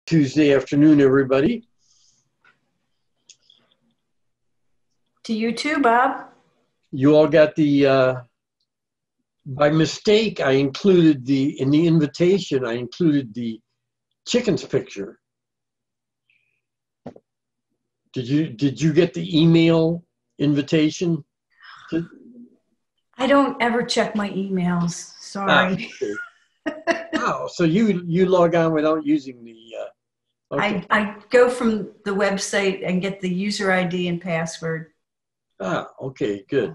Tuesday afternoon, everybody. To you too, Bob. You all got the, by mistake, I included in the invitation, I included the chickens picture. Did you get the email invitation? I don't ever check my emails. Sorry. Okay. Oh, so you log on without using the. Okay. I go from the website and get the user ID and password. Okay, good.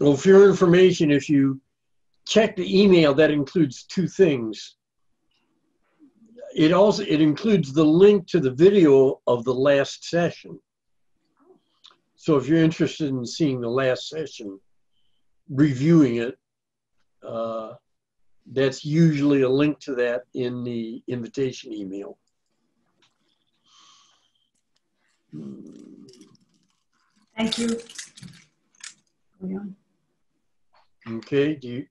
Well, for your information, if you check the email, that includes two things. It includes the link to the video of the last session. So if you're interested in seeing the last session, reviewing it, that's usually a link to that in the invitation email. Thank you. Okay,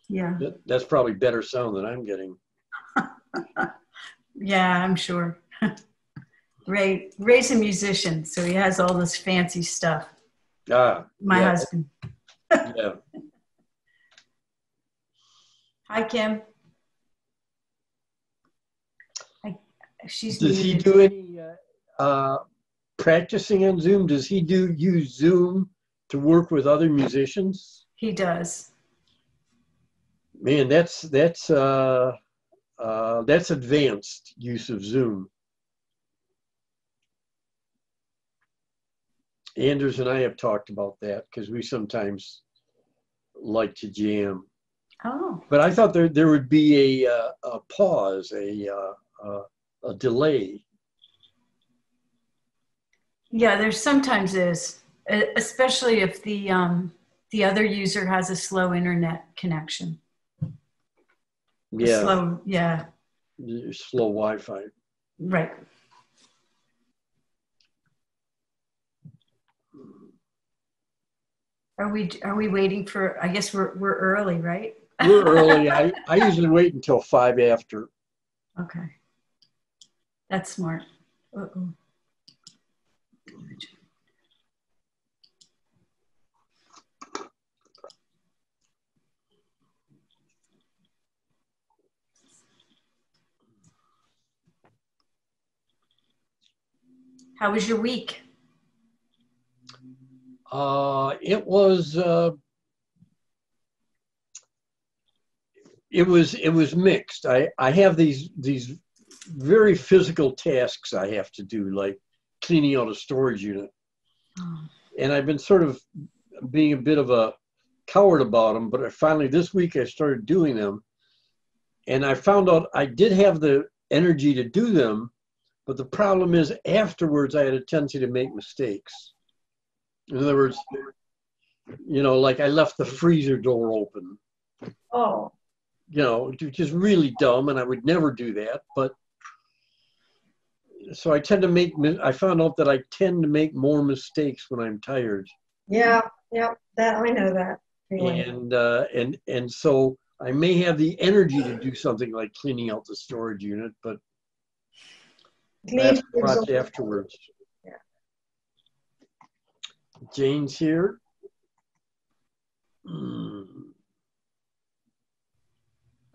Yeah. That's probably better sound than I'm getting. Yeah, I'm sure. Ray's a musician, so he has all this fancy stuff. My husband. Yeah. Hi, Kim. Does he do any practicing on Zoom? Does he use Zoom to work with other musicians? He does. Man, that's advanced use of Zoom. Anders and I have talked about that because we sometimes like to jam. Oh. But I thought there would be a pause, a delay. Yeah, there sometimes is, especially if the other user has a slow internet connection. Yeah. Slow Wi-Fi. Right. Are we waiting for? I guess we're early, right? We're early. I usually wait until 5 after. Okay. That's smart. Uh-oh. How was your week? It was mixed. I have these very physical tasks I have to do, like cleaning out a storage unit. Oh. And I've been sort of being a bit of a coward about them, but finally this week I started doing them. And I found out I did have the energy to do them, but the problem is afterwards I had a tendency to make mistakes. In other words, like I left the freezer door open. Oh. Which is really dumb, and I would never do that. But so I found out that I tend to make more mistakes when I'm tired. Yeah, that I know that feeling. And so I may have the energy to do something like cleaning out the storage unit, but that's watch afterwards. Yeah. Jane's here.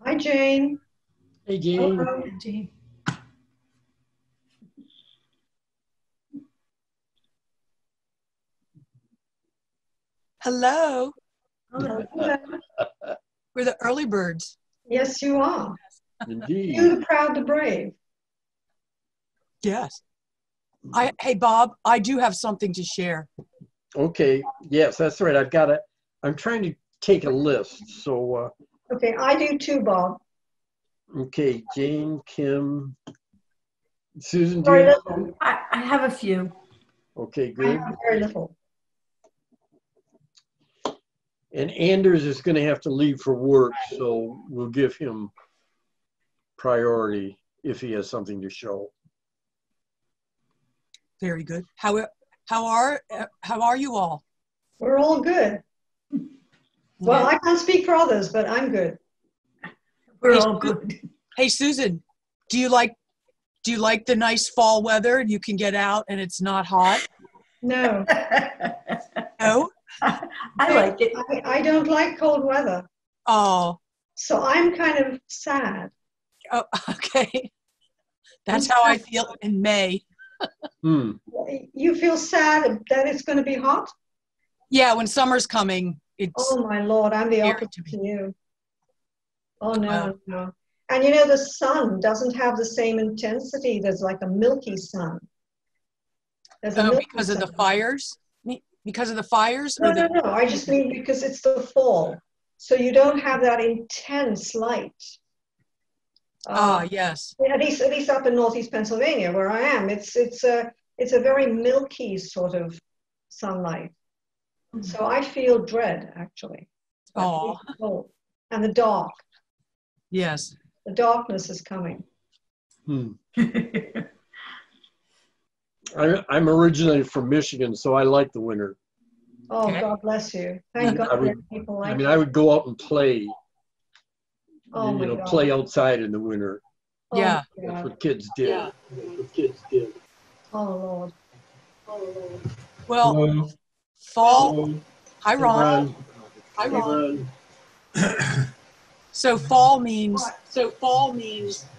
Hi, Jane. Hey, Jane. Hello, Jane. Hello. Hello. We're the early birds. Yes, you are. Indeed. You're the proud, the brave. Yes. Hey, Bob, I do have something to share. Okay. Yes, that's right. I'm trying to take a list. So. Okay, I do too, Bob. Okay, Jane, Kim, Susan, Very little. I have a few. Okay, good. I have very little. And Anders is going to have to leave for work, so we'll give him priority if he has something to show. Very good. How are you all? We're all good. Well, I can't speak for others, but I'm good. We're all good. Hey, Susan, do you like the nice fall weather? You can get out and it's not hot? No, No? I like it. I don't like cold weather. Oh, So I'm kind of sad. oh, okay. That's how I feel in May. Hmm. You feel sad that it's going to be hot? Yeah, when summer's coming, it's Oh my Lord, I'm the scary opposite to to me. you. Oh no, Wow. no. And you know, the sun doesn't have the same intensity. There's like a milky sun. There's a Oh, milky because of the sun. fires? Because of the fires No, or no, the no. I just mean because it's the fall. So you don't have that intense light. yes. At least up in Northeast Pennsylvania where I am, it's a very milky sort of sunlight. So I feel dread actually. I Oh, feel cold. And the dark. yes. The darkness is coming. Hmm. I'm originally from Michigan, so I like the winter. Oh, Okay. God bless you. Thank God there are people like I would go out and play, Oh my God. play outside in the winter. Oh Yeah. my That's God. what kids did. Yeah, that's what kids did. Oh Lord. Well, fall. Hi, Ron. Hi, Ron. So fall means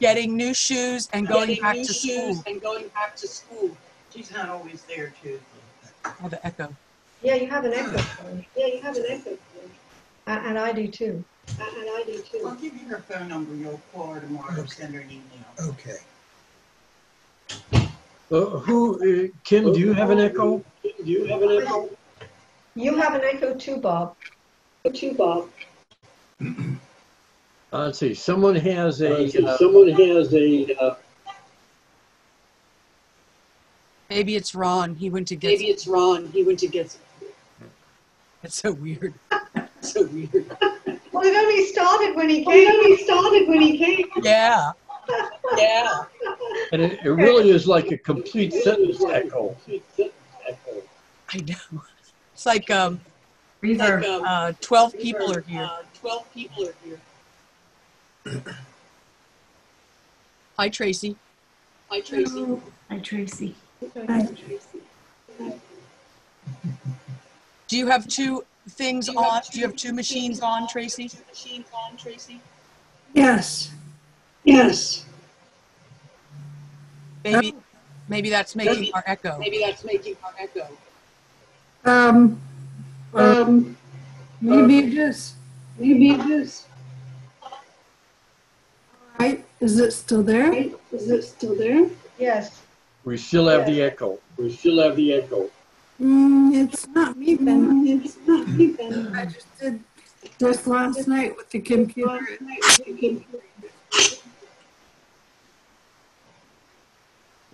getting new shoes and going back to school. She's not always there, too. Oh, the echo. Yeah, you have an echo. And I do too. I'll give you her phone number. You'll call her tomorrow or send her an email. Okay. Kim, do you have an echo? You have an echo too, Bob. Let's see. Someone has a. Maybe it's Ron. He went to get. It's so weird. Well, it only started when he came. Yeah. And it really is like a complete sentence echo. I know. It's like Reverb. 12 people are here. Hi, Tracy. Hi, Tracy. Do you have two things on? Do you have two machines on, Tracy? Yes. Maybe that's making our echo. Maybe it is. Right. Is it still there? Yes. We still have the echo. It's not me, Ben. I just did this last night with the computer.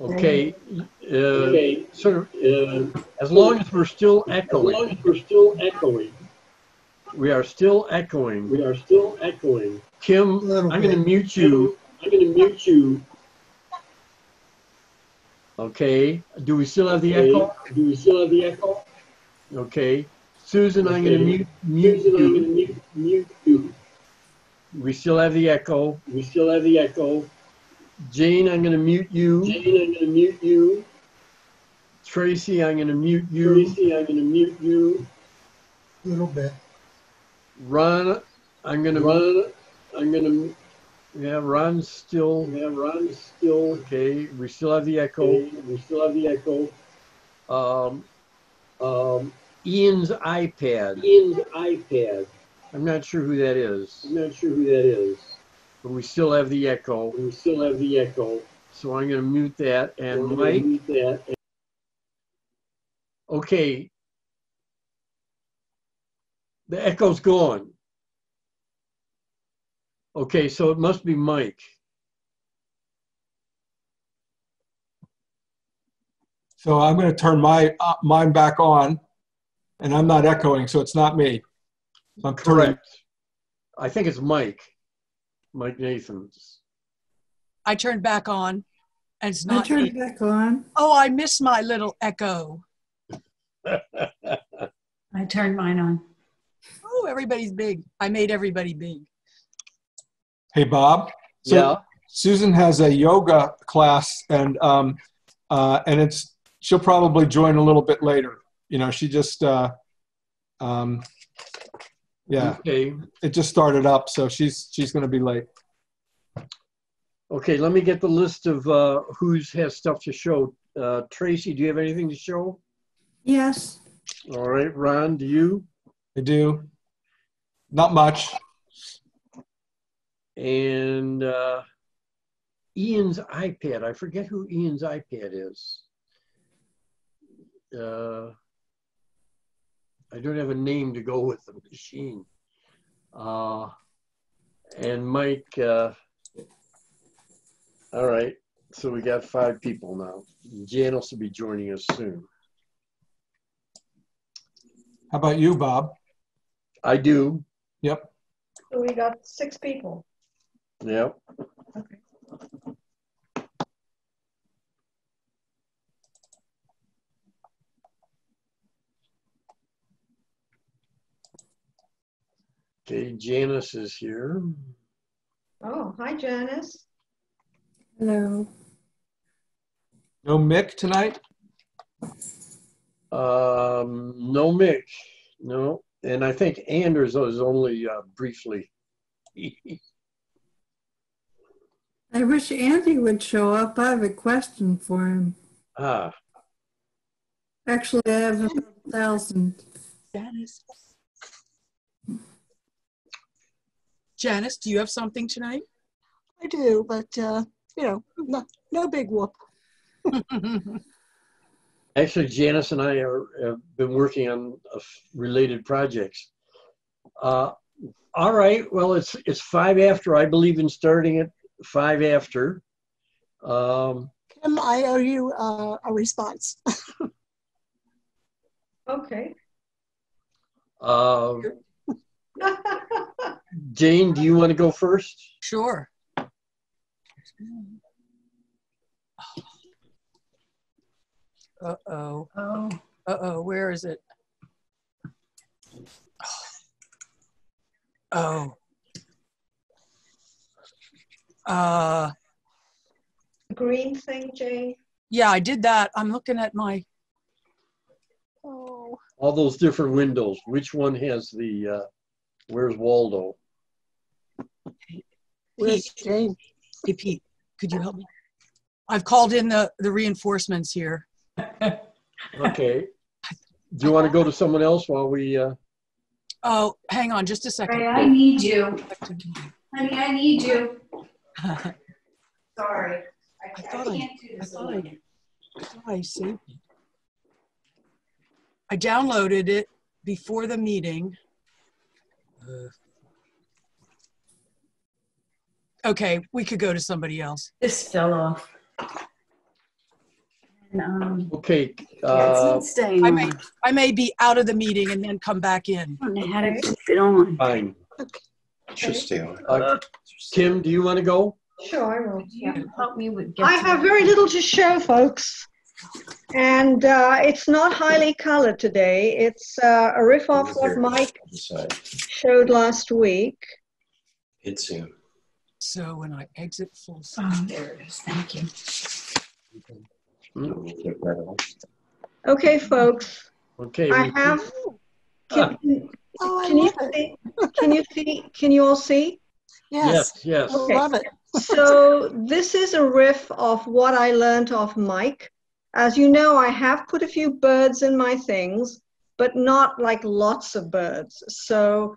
Okay. Sort of. As long as we're still echoing. We are still echoing. Kim, I'm going to mute you. Okay. Do we still have the echo? Okay. Susan, I'm going to mute you. We still have the echo. Jane, I'm going to mute you. Tracy, I'm going to mute you. Little bit. Ron, I'm going to. Yeah, Ron's still. Okay, we still have the echo. Ian's iPad. I'm not sure who that is. But we still have the echo. So I'm going to mute that. And Mike. Okay. The echo's gone. Okay, so it must be Mike. So I'm going to turn mine back on, and I'm not echoing, so it's not me. So I'm Correct. I think it's Mike Nathans. I turned back on, and it's I not turned me. back on. Oh, I miss my little echo. I turned mine on. Oh, everybody's big. I made everybody big. Hey, Bob. So, Yeah. Susan has a yoga class, and she'll probably join a little bit later. You know, she just yeah, Okay. it just started up, so she's going to be late. Okay, let me get the list of who's has stuff to show. Tracy, do you have anything to show? Yes. All right, Ron, do you? I do. Not much. And Ian's iPad. I forget who Ian's iPad is. I don't have a name to go with the machine. And Mike, all right, so we got 5 people now. Janice will be joining us soon. How about you, Bob? I do. Yep. So we got 6 people. Yep. Okay. Okay, Janice is here. Oh, hi, Janice. Hello. No Mick tonight? No Mick, no. And I think Anders was only briefly. I wish Andy would show up. I have a question for him. Ah, Actually, I have 1,000. Janice, do you have something tonight? I do, but you know, no big whoop. actually, Janice and I have been working on related projects. All right, well, it's 5 after. I believe in starting at 5 after. Kim, I owe you a response. Okay. Jane, do you want to go first? Sure. Uh-oh. Oh, Uh-oh, where is it? Oh. Green thing, Jane. Yeah, I did that. I'm looking at my, Oh, All those different windows. Which one has the, where's Waldo? where's Jane? hey, Pete, could you help me? I've called in the reinforcements here. Okay. Do you want to go to someone else while we, Oh, hang on just a second. Ray, I need you. Honey, I need you. Sorry. I thought can't do this alone. I saved it. I downloaded it before the meeting. Okay, we could go to somebody else. This fell off. And, okay. it's not staying on. I may be out of the meeting and then come back in. I don't know how to keep it on. Fine. Should stay on. Tim, do you want to go? Sure, I will. You can help me with. I have very little to show, folks. And it's not highly colored today. It's a riff off what Mike showed last week. Hit soon. So when I exit full Oh, there it is. Thank you. Okay, folks. Okay. I have. Can you see? Can you see? Can you all see? Yes, Yes. I love it. So this is a riff of what I learned off Mike. As you know, I have put a few birds in my things, but not like lots of birds. So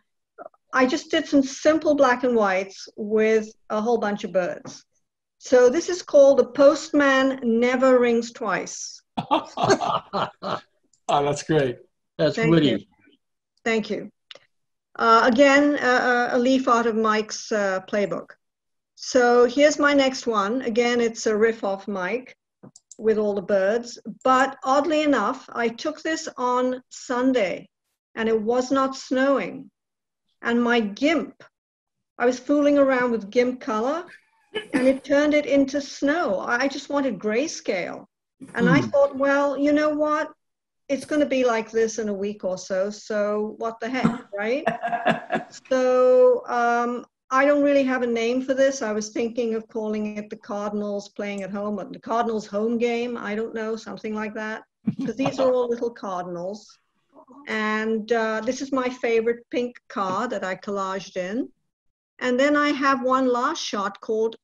I just did some simple black and whites with a whole bunch of birds. So this is called The Postman Never Rings Twice. Oh, that's great. That's Thank witty. you. Thank you. Again, a leaf out of Mike's playbook. So here's my next one. Again, it's a riff off Mike with all the birds. But oddly enough, I took this on Sunday and it was not snowing. And my GIMP, I was fooling around with GIMP color and it turned it into snow. I just wanted grayscale. And I thought, well, you know what? It's going to be like this in a week or so. So what the heck, right? So I don't really have a name for this. I was thinking of calling it the Cardinals playing at home, or the Cardinals home game. I don't know, something like that. Because these are all little cardinals. And this is my favorite pink card that I collaged in. And then I have one last shot called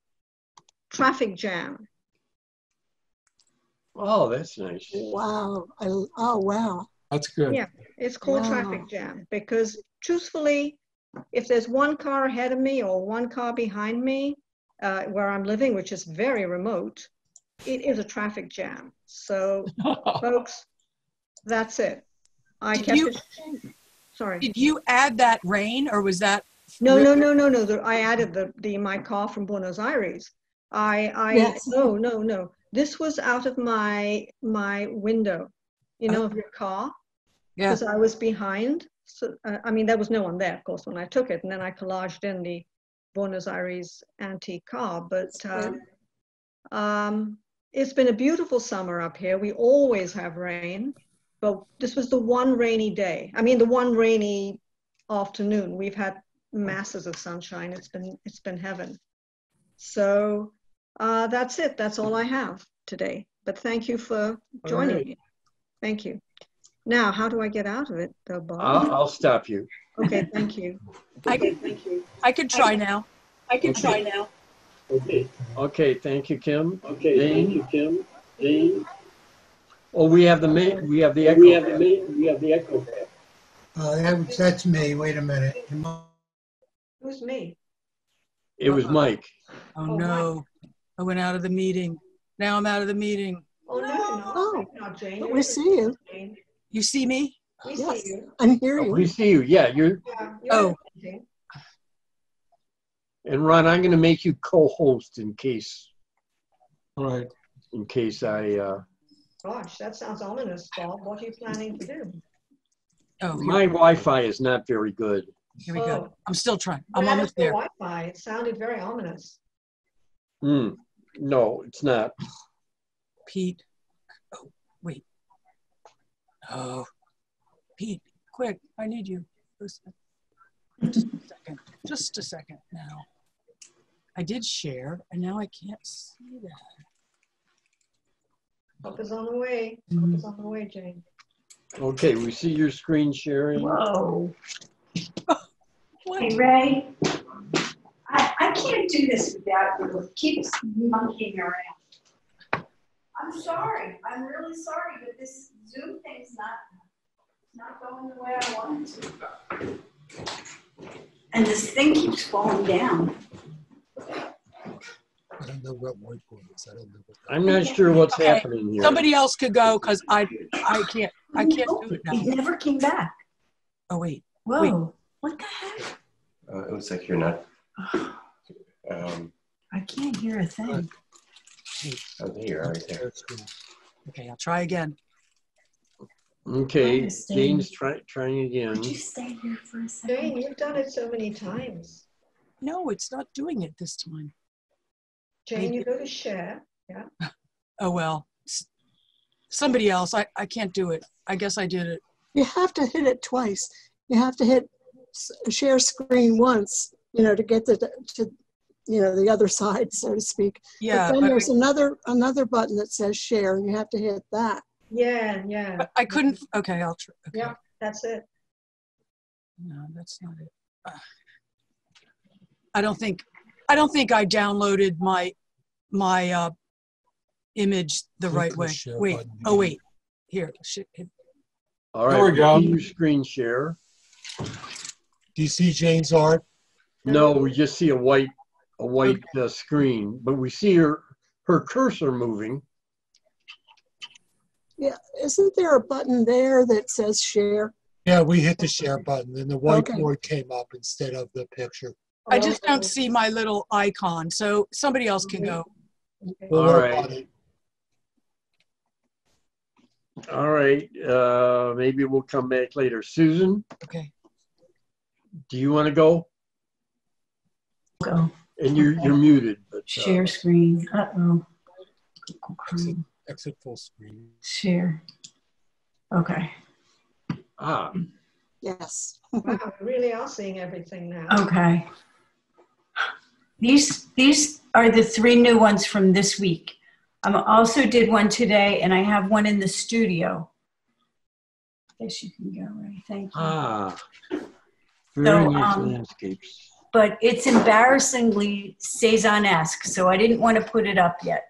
Traffic Jam. Oh, that's nice. Wow. Oh, wow. That's good. Yeah, it's called Wow. Traffic Jam because truthfully, if there's one car ahead of me or one car behind me where I'm living, which is very remote, it is a traffic jam. So, folks, that's it. I kept it. Sorry. Did you add that rain, or was that? No. I added my car from Buenos Aires. Yes. No. This was out of my window, of your car, Yeah. because I was behind. So I mean, there was no one there, of course, when I took it, and then I collaged in the Buenos Aires antique car. But it's been a beautiful summer up here. We always have rain, but this was the one rainy day. I mean, the one rainy afternoon. We've had masses of sunshine. It's been heaven. So that's it. That's all I have today. But thank you for joining me. Thank you. Now, how do I get out of it, though, Bob? I'll stop you. Okay, thank you. I could try now. Okay, thank you, Kim. Okay, thank you, Kim. Dane. Oh, we have the echo. We have the echo. That's me. Wait a minute. Who's me? It was Mike. Oh no, I went out of the meeting. Now I'm out of the meeting. Oh, no, Oh, not Jane. but we see you. You see me? We Yes, see you. I'm hearing We you. see you. Yeah, you're. Yeah, Oh. And Ron, I'm going to make you co-host in case All right. I. Gosh, that sounds ominous, Bob. What are you planning to do? Oh, My Wi-Fi is not very good. here we go. Oh. I'm still trying. What I'm happened almost to your there. Wi-Fi? It sounded very ominous. No, it's not. Pete. Oh, wait. Oh, Pete, quick. I need you. Just a second. Just a second now. I did share, and now I can't see that. Help is on the way. Help is on the way, Jane. Okay, we see your screen sharing. Whoa. What? Hey, Ray. I can't do this without you. It keeps monkeying around. I'm sorry. I'm really sorry, but this Zoom thing's not going the way I want it to. And this thing keeps falling down. I don't know what whiteboard is. I don't know what I'm not sure what's Okay, happening here. Somebody else could go because I can't do it now. It never came back. Oh wait. Whoa. Wait. What the heck? It looks like you're not. I can't hear a thing. Oh, there you are, right there. Okay, I'll try again. Okay, Jane's trying again. Would you stay here for a second? Jane, you've done it so many times. No, it's not doing it this time. Jane, you go to share. Yeah. Oh well. Somebody else. I can't do it. I guess I did it. You have to hit it twice. You have to hit share screen once, to get to the other side, so to speak. Yeah. But then But there's another button that says share, and you have to hit that. Yeah. I couldn't. Okay, I'll try. Okay. Yeah, that's it. No, that's not it. I don't think I downloaded my image the right way. Wait. Oh wait. Here. All right, There we go. see your screen share. Do you see Jane's art? No, we just see a white screen, but we see her cursor moving. Yeah, isn't there a button there that says share? Yeah, we hit the share button and the whiteboard came up instead of the picture. I just don't see my little icon, so somebody else can go. We'll All work right. on it. All right, maybe we'll come back later. Susan, Okay. do you want to go? Go. And you're muted. But, Share screen. Uh-oh. Exit full screen. Share. Okay. Ah, Yes. Wow, we really are seeing everything now. Okay. These are the 3 new ones from this week. I also did one today, and I have one in the studio. Guess you can go, right? Thank you. Ah, very nice landscapes. But it's embarrassingly Cezanne-esque, so I didn't want to put it up yet.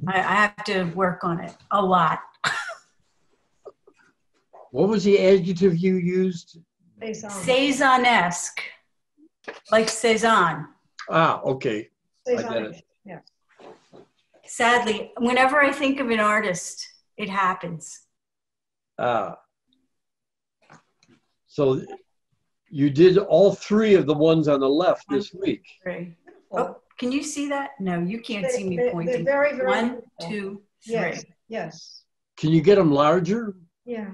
I have to work on it a lot. What was the adjective you used? Cezanne-esque, like Cezanne. Ah, okay. I get it. Yeah. Sadly, whenever I think of an artist, it happens. Ah. So you did all 3 of the ones on the left this week. 3. Oh, can you see that? No, you can't see me pointing. They're very, very 1, beautiful. 2, 3. Yes, yes. Can you get them larger? Yeah.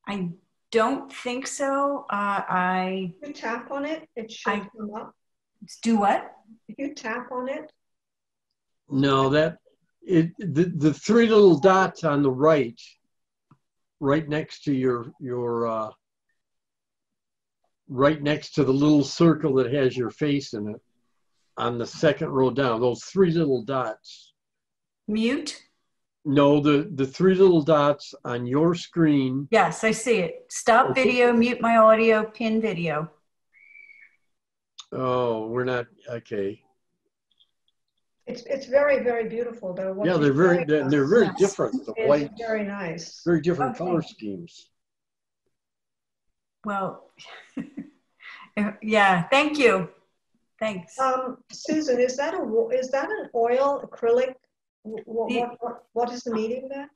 I don't think so. If you tap on it, it should come up. Do what? If you tap on it. No, the 3 little dots on the right next to your right next to the little circle that has your face in it, on the 2nd row down, those 3 little dots. Mute? No, the 3 little dots on your screen. Yes, I see it. Stop video, mute my audio, pin video. Oh, we're not, okay. It's very, very beautiful though. Yeah, they're very different. The white, very nice. very different color schemes. Well, yeah, thank you. Thanks. Susan, is that an oil acrylic? What is the medium there?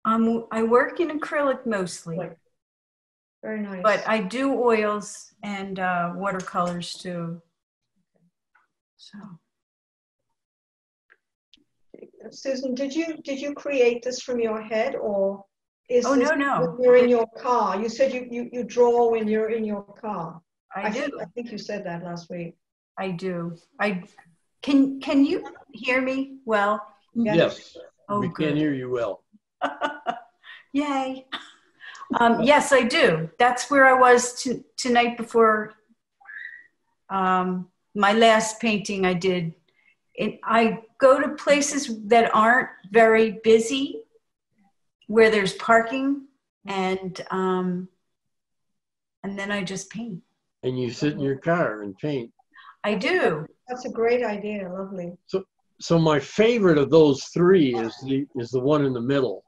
I work in acrylic mostly. Very nice. But I do oils and watercolors too. So. Susan, did you create this from your head, or is no. When you're in your car? You said you draw when you're in your car. I do. I think you said that last week. I do. Can you hear me well? Yes. Oh, we can hear you well. Yay. Yes, I do. That's where I was tonight before my last painting I did. I go to places that aren't very busy, where there's parking, and then I just paint. And you sit in your car and paint. I do. That's a great idea. Lovely. So my favorite of those 3 is the one in the middle.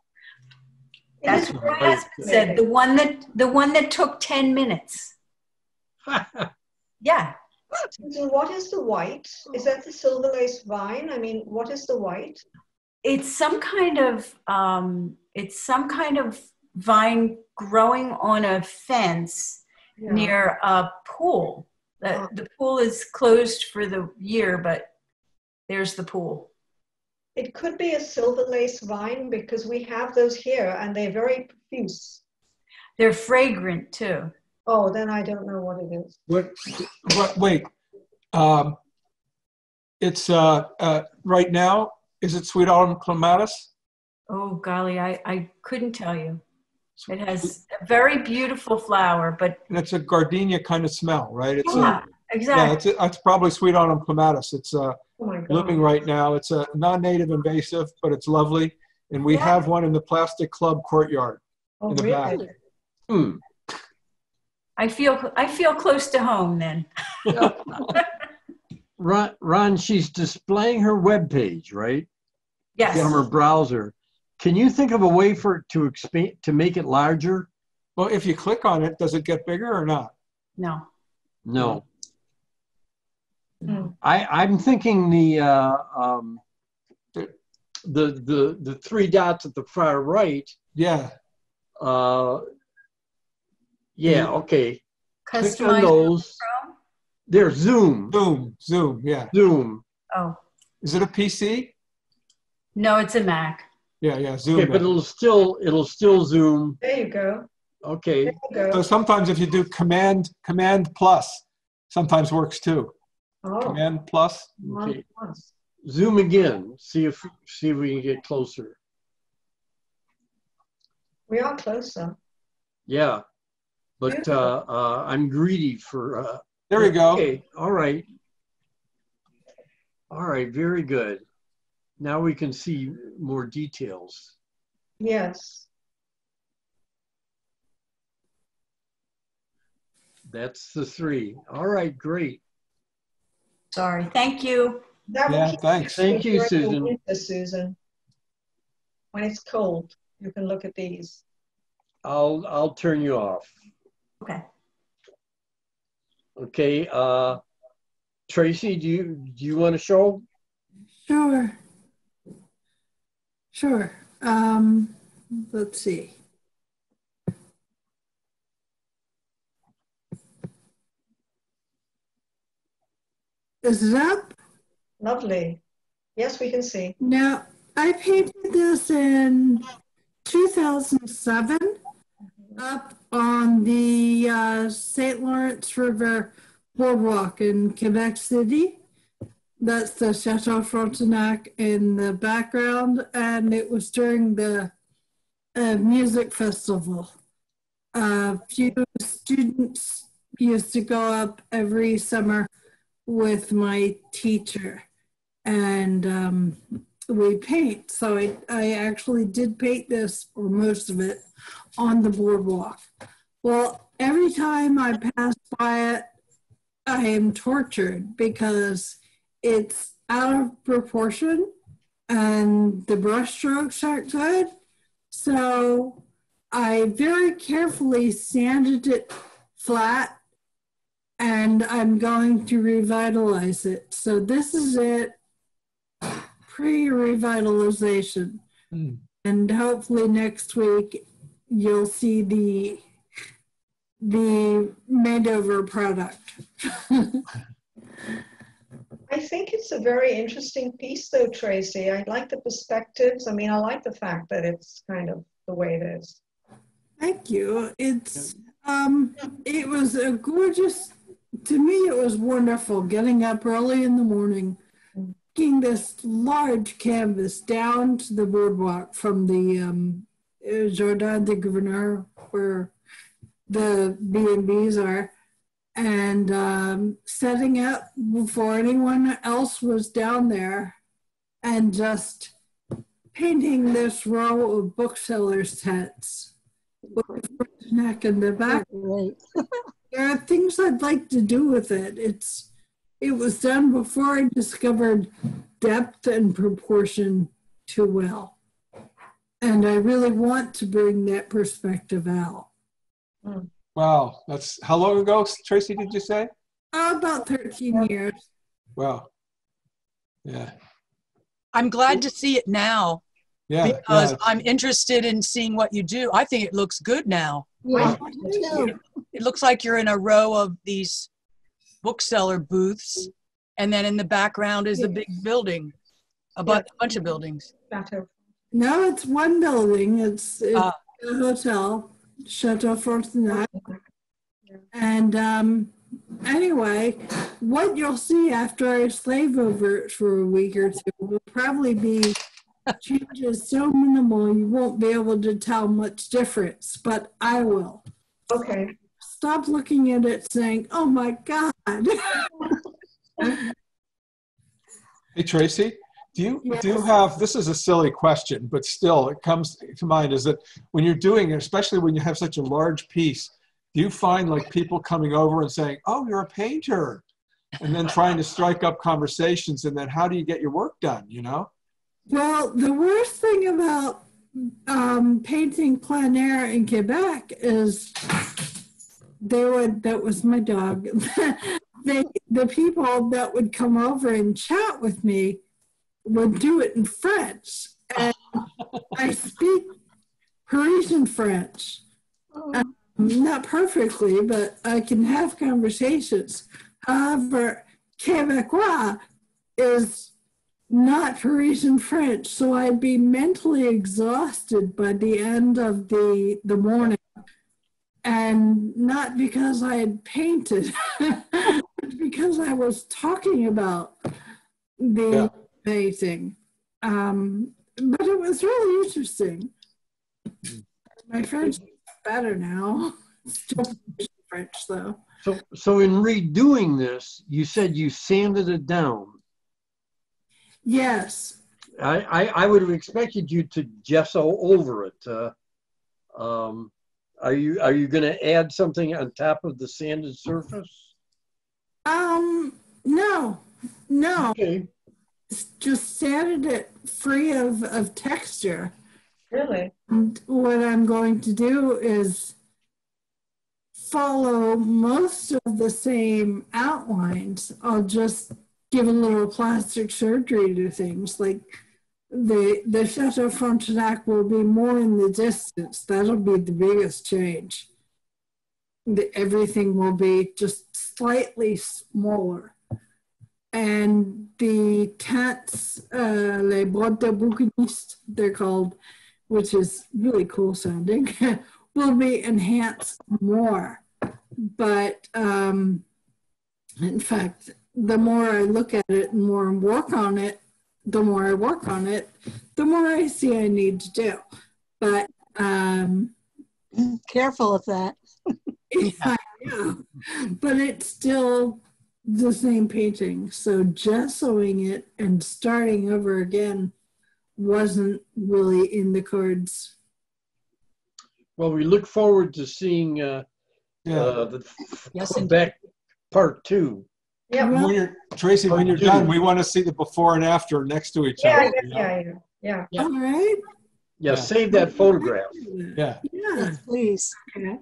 That's what my husband said. The one that took 10 minutes. Yeah. So what is the white? Is that the silver lace vine? I mean, what is the white? It's some kind of vine growing on a fence near a pool. The pool is closed for the year, but there's the pool. It could be a silver lace vine because we have those here and they're very profuse. They're fragrant too. Oh, then I don't know what it is. Wait. It's right now, is it Sweet Autumn Clematis? Oh, golly, I couldn't tell you. It has a very beautiful flower, but... And it's a gardenia kind of smell, right? It's exactly. Yeah, it's probably Sweet Autumn Clematis. It's blooming right now. It's a non-native invasive, but it's lovely. And we have one in the Plastic Club courtyard in the back. I feel close to home then. Ron, she's displaying her webpage, right? Yes. From her browser. Can you think of a way for it to expand, to make it larger? Well, if you click on it, does it get bigger or not? No. No. I'm thinking the 3 dots at the far right. Yeah. Okay. Customize Click on those. There, Zoom. Yeah. Zoom. Oh. Is it a PC? No, it's a Mac. Yeah, Zoom. Okay, but it'll still zoom. There you go. Okay. There you go. So sometimes if you do command plus, sometimes works too. Oh. Command plus. Okay. Zoom again. See if we can get closer. We are closer. Yeah, but I'm greedy for There we go. Okay, all right. All right, very good. Now we can see more details. Yes. That's the 3. All right, great. Sorry, thank you. That will Yeah, keep thanks. Thank you, during the Susan. winter, Susan. When it's cold, you can look at these. I'll turn you off. Okay. Okay, Tracy, do you want to show? Sure. Sure. Let's see. Is it up? Lovely. Yes, we can see. Now, I painted this in 2007 up on the St. Lawrence River Boardwalk in Quebec City. That's the Chateau Frontenac in the background, and it was during the music festival. A few students used to go up every summer with my teacher, and we paint. So I actually did paint this, or most of it, on the boardwalk. Well, every time I pass by it, I am tortured because it's out of proportion and the brush strokes aren't good. So I very carefully sanded it flat, and I'm going to revitalize it. So this is it, pre-revitalization. And hopefully next week you'll see the made over product. I think it's a very interesting piece though, Tracy. I like the perspectives. I mean, I like the fact that it's kind of the way it is. Thank you. It's it was a gorgeous, to me it was wonderful getting up early in the morning, taking this large canvas down to the boardwalk from the Jardin de Gouverneur, where the B&Bs are, and setting up before anyone else was down there, and just painting this row of booksellers' tents with the neck in the back. There are things I'd like to do with it. It was done before I discovered depth and proportion too well. And I really want to bring that perspective out. Wow, that's how long ago, Tracy, did you say? About 13 years. Wow. Yeah. I'm glad to see it now. Yeah. Because yeah. I'm interested in seeing what you do. I think it looks good now. Yeah. It looks like you're in a row of these bookseller booths, and then in the background is a big building, a bunch of buildings. No, it's one building. It's a hotel, Chateau Frontenac. And anyway, what you'll see after I slave over it for a week or two will probably be changes so minimal you won't be able to tell much difference, but I will. Okay. Stop looking at it saying, oh my God. Hey, Tracy, do you have, this is a silly question, but still it comes to mind, is that when you're doing it, especially when you have such a large piece, do you find like people coming over and saying, oh, you're a painter, and then trying to strike up conversations, and then how do you get your work done, you know? Well, the worst thing about painting plein air in Quebec is that was my dog. The people that would come over and chat with me would do it in French. And I speak Parisian French. Not perfectly, but I can have conversations. However, Quebecois is not Parisian French, so I'd be mentally exhausted by the end of the morning. And not because I had painted, but because I was talking about the painting. But it was really interesting. My French is better now. Still French, though. So in redoing this, you said you sanded it down. Yes. I would have expected you to gesso over it. Are you going to add something on top of the sanded surface? No. Okay. Just sanded it free of texture. Really? And what I'm going to do is follow most of the same outlines. I'll just give a little plastic surgery to things. Like the Chateau Frontenac will be more in the distance. That'll be the biggest change. Everything will be just slightly smaller. And the tents, les boîtes de bouquinistes, they're called, which is really cool sounding, will be enhanced more. But in fact, the more I look at it and more I work on it, the more I work on it, the more I see I need to do. But careful of that. Yeah, but it's still the same painting. So gessoing it and starting over again wasn't really in the cards. Well, we look forward to seeing the Quebec part 2. Yeah. Tracy, when you're done, we want to see the before and after next to each other. Yeah. All right. Yeah, save that photograph. Yeah. Yeah. Please. Okay.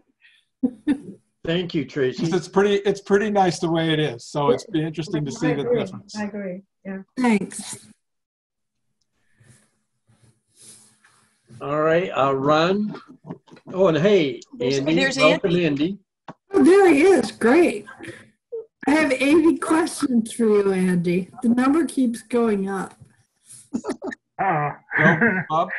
Thank you, Tracy. It's pretty nice the way it is. So it's be interesting to see the difference. I agree. Yeah. Thanks. All right, Ron. Oh, and hey, Andy. There's Welcome, Andy. Andy. Oh, there he is. Great. I have 80 questions for you, Andy. The number keeps going up. Go, Bob?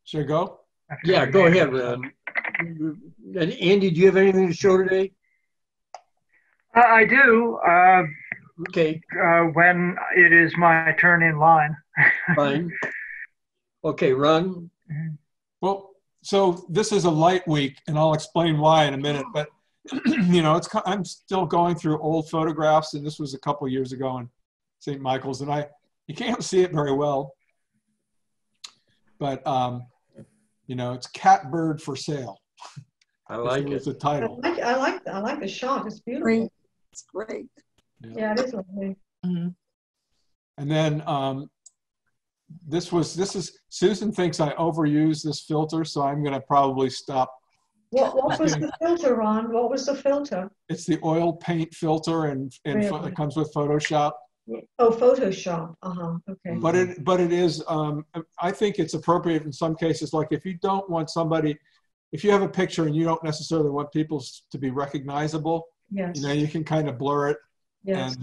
Should I go? Yeah, go ahead, Ron. And Andy, do you have anything to show today? I do. Okay. When it is my turn in line. Fine. Okay, Ron. Well, so this is a light week, and I'll explain why in a minute. But you know, I'm still going through old photographs, and this was a couple years ago in St. Michael's, and you can't see it very well, but you know, it's Catbird for Sale. I like it. It's the title. I like the shot. It's beautiful. It's great. Yeah, it is lovely. Mm-hmm. And then this is Susan thinks I overuse this filter, so I'm going to probably stop. What was the filter, Ron? What was the filter? It's the oil paint filter, and Really? it comes with Photoshop. Oh, Photoshop. Okay. But it is. I think it's appropriate in some cases. Like if you don't want somebody, if you have a picture and you don't necessarily want people to be recognizable, Yes. you know, you can kind of blur it. Yes.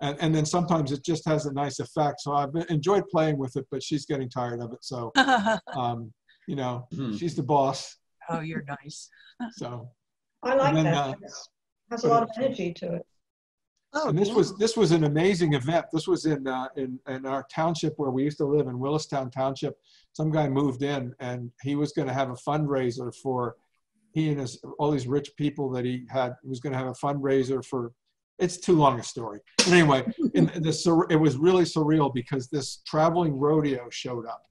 And then sometimes it just has a nice effect. So I've enjoyed playing with it, but she's getting tired of it. So, you know, she's the boss. Oh, you're nice. So I like then, that. It has a lot of energy to it. Oh, and this was an amazing event. This was in our township where we used to live in Willistown Township. Some guy moved in, and he was going to have a fundraiser for he and all these rich people that he was going to have a fundraiser for. It's too long a story. But anyway, it was really surreal because this traveling rodeo showed up,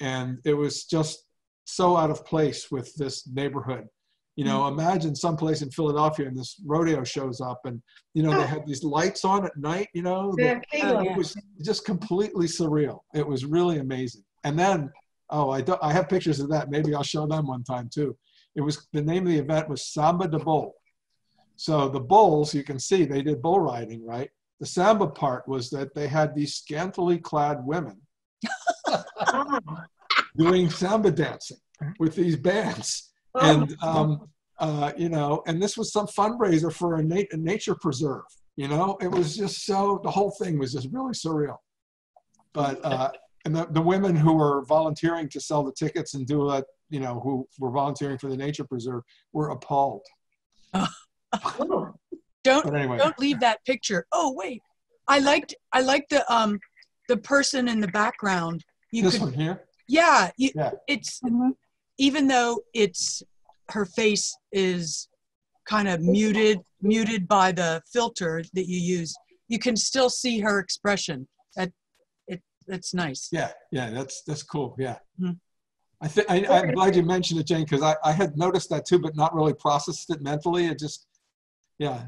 and it was just so out of place with this neighborhood. You know, imagine someplace in Philadelphia and this rodeo shows up, and you know they had these lights on at night. You know, it was just completely surreal. It was really amazing. And then, I have pictures of that. Maybe I'll show them one time too. It was the name of the event was Samba de Bull. So the bulls, you can see, they did bull riding, right? The samba part was that they had these scantily clad women doing samba dancing with these bands. And, you know, and this was some fundraiser for a nature preserve, you know? It was just the whole thing was just really surreal. But, and the women who were volunteering to sell the tickets and do that, you know, who were volunteering for the nature preserve were appalled. Don't leave that picture. Oh wait, I liked the person in the background. This one here. Yeah, it's even though it's her face is kind of muted by the filter that you use, you can still see her expression. That's nice. Yeah, that's cool. Yeah. Mm-hmm. I'm glad you mentioned it, Jane, because I had noticed that too, but not really processed it mentally. It just, yeah.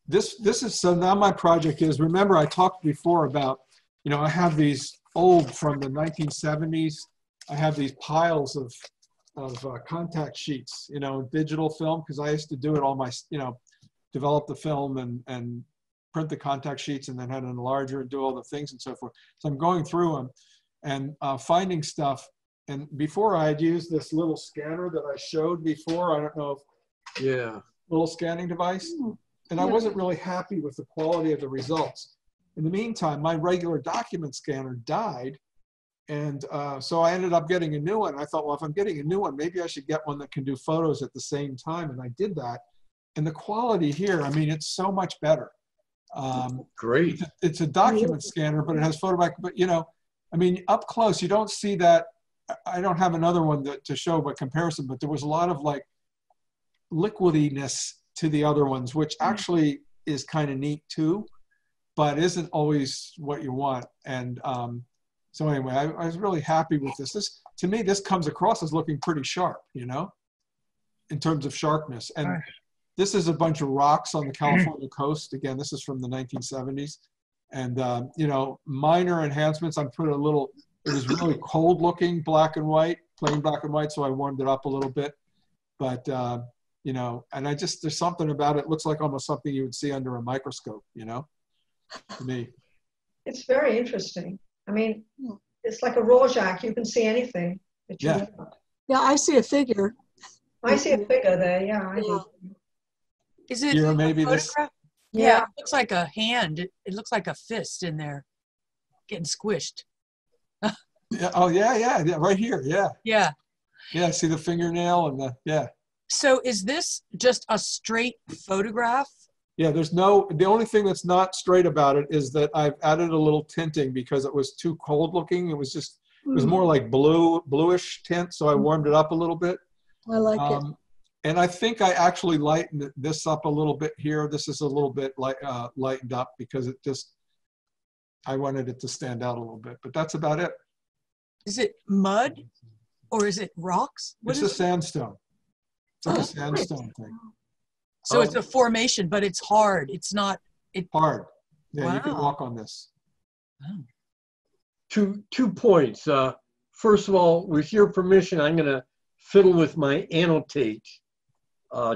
This is, so now my project is, remember I talked before about, you know, I have these old from the 1970s. I have these piles of contact sheets, you know, digital film, because I used to do it all my, you know, develop the film and print the contact sheets and then had an enlarger and do all the things and so forth. So I'm going through them and finding stuff. And before I had used this little scanner that I showed before, I don't know if, yeah, little scanning device. And I wasn't really happy with the quality of the results. In the meantime, my regular document scanner died. And so I ended up getting a new one. I thought, well, if I'm getting a new one, maybe I should get one that can do photos at the same time. And I did that. And the quality here, I mean, it's so much better. Great. It's a document scanner, but it has photoback. But, you know, I mean, up close, you don't see that. I don't have another one to show by comparison, but there was a lot of like liquidiness to the other ones, which actually is kind of neat too, but isn't always what you want. And so anyway, I was really happy with this. To me, this comes across as looking pretty sharp, you know, in terms of sharpness. And this is a bunch of rocks on the California coast. Again, this is from the 1970s. And, you know, minor enhancements. I put a little, it was really cold looking, black and white, plain black and white. So I warmed it up a little bit. But, you know, and there's something about it. Looks like almost something you would see under a microscope, you know, to me. It's very interesting. I mean, it's like a Rorschach. You can see anything. Yeah. Yeah, I see a figure. I see a figure there. Yeah, I do. Is it Here, maybe a photograph? Yeah, it looks like a hand. It looks like a fist in there, getting squished. Yeah. Oh, yeah, right here. Yeah. Yeah. Yeah. See the fingernail and the, yeah. So is this just a straight photograph? Yeah, the only thing that's not straight about it is that I've added a little tinting because it was too cold looking. It was more like bluish tint. So I warmed it up a little bit. I like it. And I think I actually lightened this up a little bit here. This is a little bit lightened up because I wanted it to stand out a little bit, but that's about it. Is it mud or is it rocks? It's a sandstone. It's like a sandstone thing. So it's a formation, but it's hard. It's not. Hard. Yeah, wow. You can walk on this. Oh. 2 points. First of all, with your permission, I'm going to fiddle with my annotate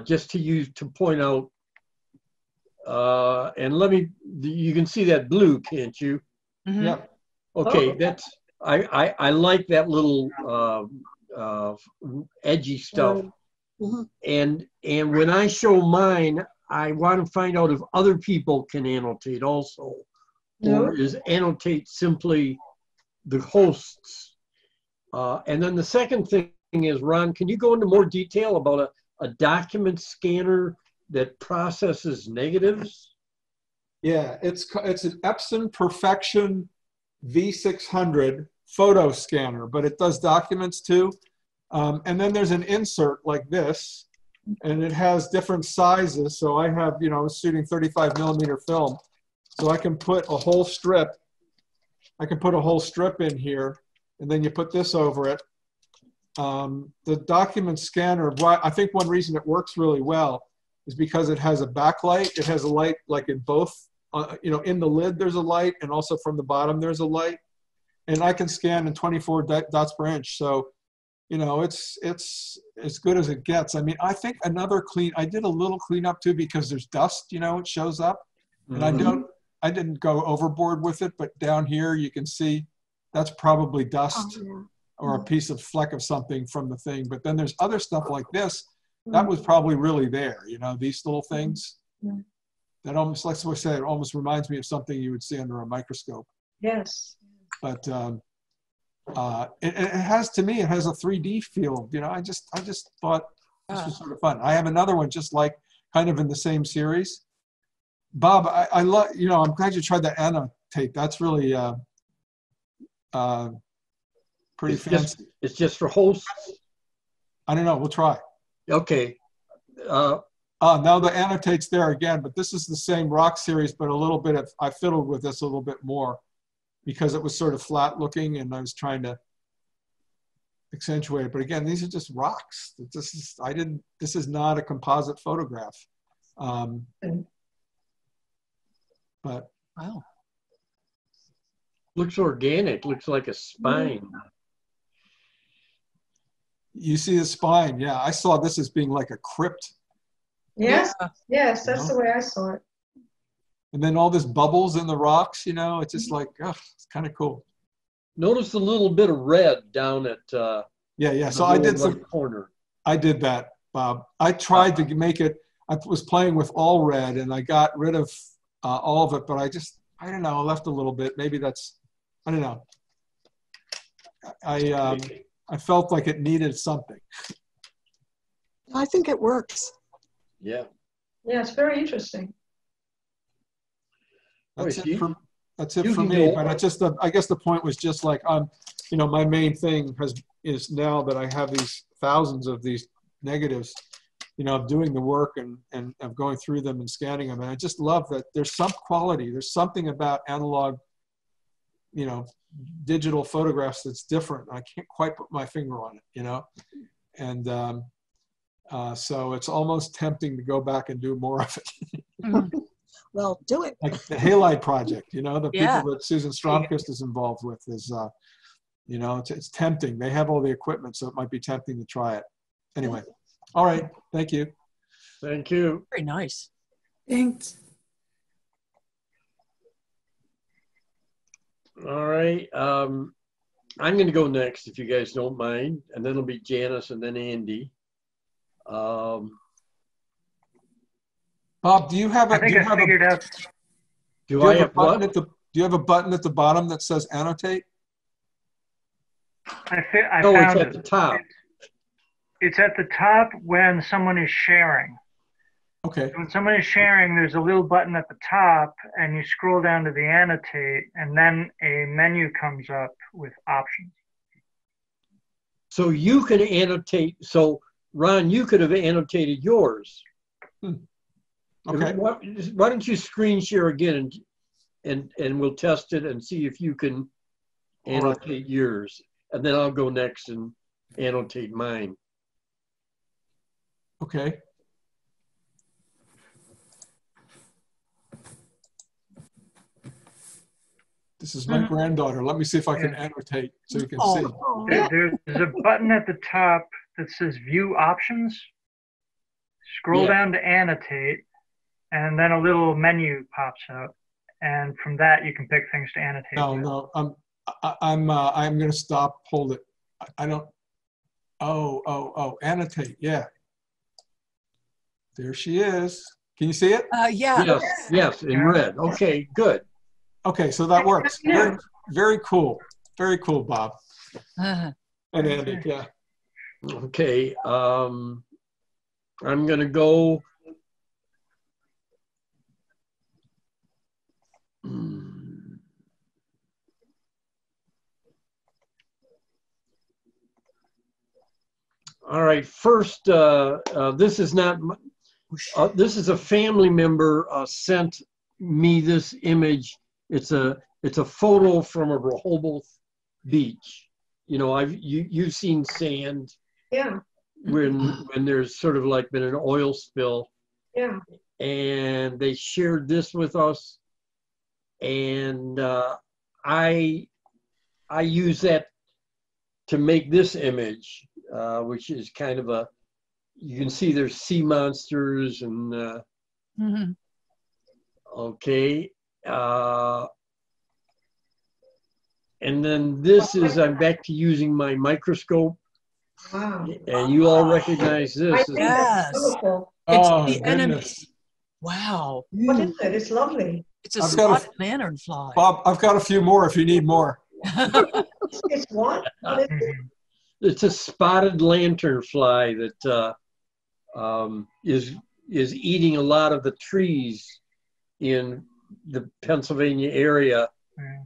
just to point out. And you can see that blue, can't you? Mm-hmm. Yeah. Okay, I like that little edgy stuff. Mm-hmm. And when I show mine, I want to find out if other people can annotate also, or is annotate simply the hosts? And then the second thing is, Ron, can you go into more detail about a document scanner that processes negatives? Yeah, it's an Epson Perfection V600 photo scanner, but it does documents too. And then there's an insert like this, and it has different sizes. So I have, you know, I was shooting 35mm film. So I can put a whole strip. I can put a whole strip in here, and then you put this over it. The document scanner, I think one reason it works really well is because it has a backlight. It has a light like in both, you know, in the lid there's a light, and also from the bottom there's a light. And I can scan in 24 dots per inch. So, you know, it's as good as it gets. I mean, I think I did a little cleanup too because there's dust, you know, it shows up. And I didn't go overboard with it, but down here you can see that's probably dust or a piece of fleck of something from the thing. But then there's other stuff like this that was probably really there, you know, these little things. That almost, like I said, it almost reminds me of something you would see under a microscope. Yes. But it has, to me, it has a 3D feel. You know, I just thought this was sort of fun. I have another one just like kind of in the same series. Bob, I love, you know, I'm glad you tried the annotate. That's really pretty fancy. It's just for hosts? I don't know. We'll try. Okay. Now the annotate's there again, but this is the same rock series, but a little bit of, I fiddled with this a little bit more because it was sort of flat looking and I was trying to accentuate it. But again, these are just rocks. This is not a composite photograph. But wow. Looks organic, looks like a spine. You see the spine, yeah. I saw this as being like a crypt. Yes, Yeah. yes, that's the way I saw it. And then all this bubbles in the rocks, it's just like, oh, it's kind of cool. Notice a little bit of red down at Yeah. So the I did lower some right corner. I did that, Bob. I tried to make it, I was playing with all red and I got rid of all of it, but I don't know, I left a little bit. Maybe that's, I don't know. I felt like it needed something. I think it works. Yeah. Yeah, it's very interesting. That's Boy, it for me. But I guess the point was just like, my main thing is now that I have these thousands of these negatives, of doing the work and of going through them and scanning them. And I just love that there's some quality. There's something about analog, digital photographs that's different. I can't quite put my finger on it, and so it's almost tempting to go back and do more of it. Well, do it. Like the Halide project, the Yeah. people that Susan Stromquist is involved with is, it's tempting. They have all the equipment, so it might be tempting to try it. Anyway, all right, thank you. Thank you. Very nice. Thanks. All right. I'm going to go next if you guys don't mind, and then it'll be Janice and then Andy. Bob, do you have a? I think I figured out. Do I have what? Do you have a button at the bottom that says annotate? I No, it's found at it. the top. It's at the top when someone is sharing. Okay. When someone is sharing, there's a little button at the top, and you scroll down to the annotate, and then a menu comes up with options. So you can annotate. So Ron, you could have annotated yours. Okay. Why don't you screen share again and we'll test it and see if you can annotate yours. And then I'll go next and annotate mine. Okay. This is my granddaughter. Let me see if I can annotate so you can see. There's a button at the top that says View Options. Scroll down to Annotate, and then a little menu pops up. And from that, you can pick things to annotate. No, I'm going to stop. Hold it. I don't. Oh, annotate. Yeah. There she is. Can you see it? Yeah. Yes, in red. Okay, good. Okay, so that works. Very, very cool. Very cool, Bob. And Andy, yeah. Okay, I'm going to go. All right, first, this is not, this is a family member sent me this image. It's a photo from a Rehoboth beach. You know, you've seen sand. Yeah. When there's sort of like been an oil spill. Yeah. And they shared this with us, and I use that to make this image, which is kind of a, you can see there's sea monsters and okay. And then this is, I'm back to using my microscope. Wow. And you all recognize this. I think that's beautiful. It's Oh, the enemy. goodness. Wow. What is it? It's lovely. It's a I've got spotted lanternfly. Bob, I've got a few more if you need more. It's what? What is it? It's a spotted lanternfly that is eating a lot of the trees in the Pennsylvania area.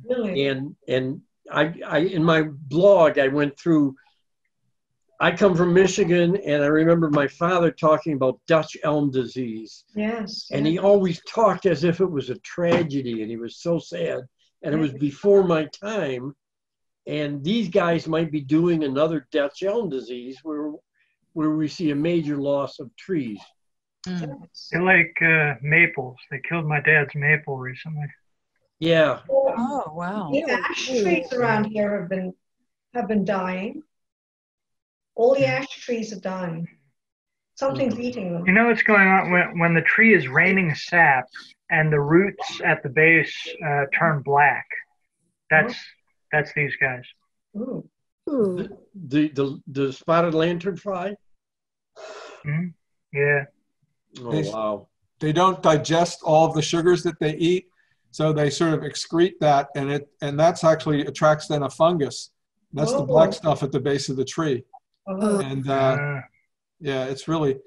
Really? And I in my blog I went through I come from Michigan, and I remember my father talking about Dutch elm disease. Yes. And he always talked as if it was a tragedy, and he was so sad. And it was before my time. And these guys might be doing another Dutch elm disease where we see a major loss of trees. They like maples. They killed my dad's maple recently. Yeah. Oh, wow. The ash trees around here have been dying. All the ash trees are dying. Something's eating them. You know what's going on when the tree is raining sap and the roots at the base turn black? That's these guys. Ooh. The spotted lanternfly? Mm-hmm. Yeah. Oh, wow. They don't digest all of the sugars that they eat, so they sort of excrete that, and that's actually attracts then a fungus. That's the black stuff at the base of the tree. And yeah, it's really,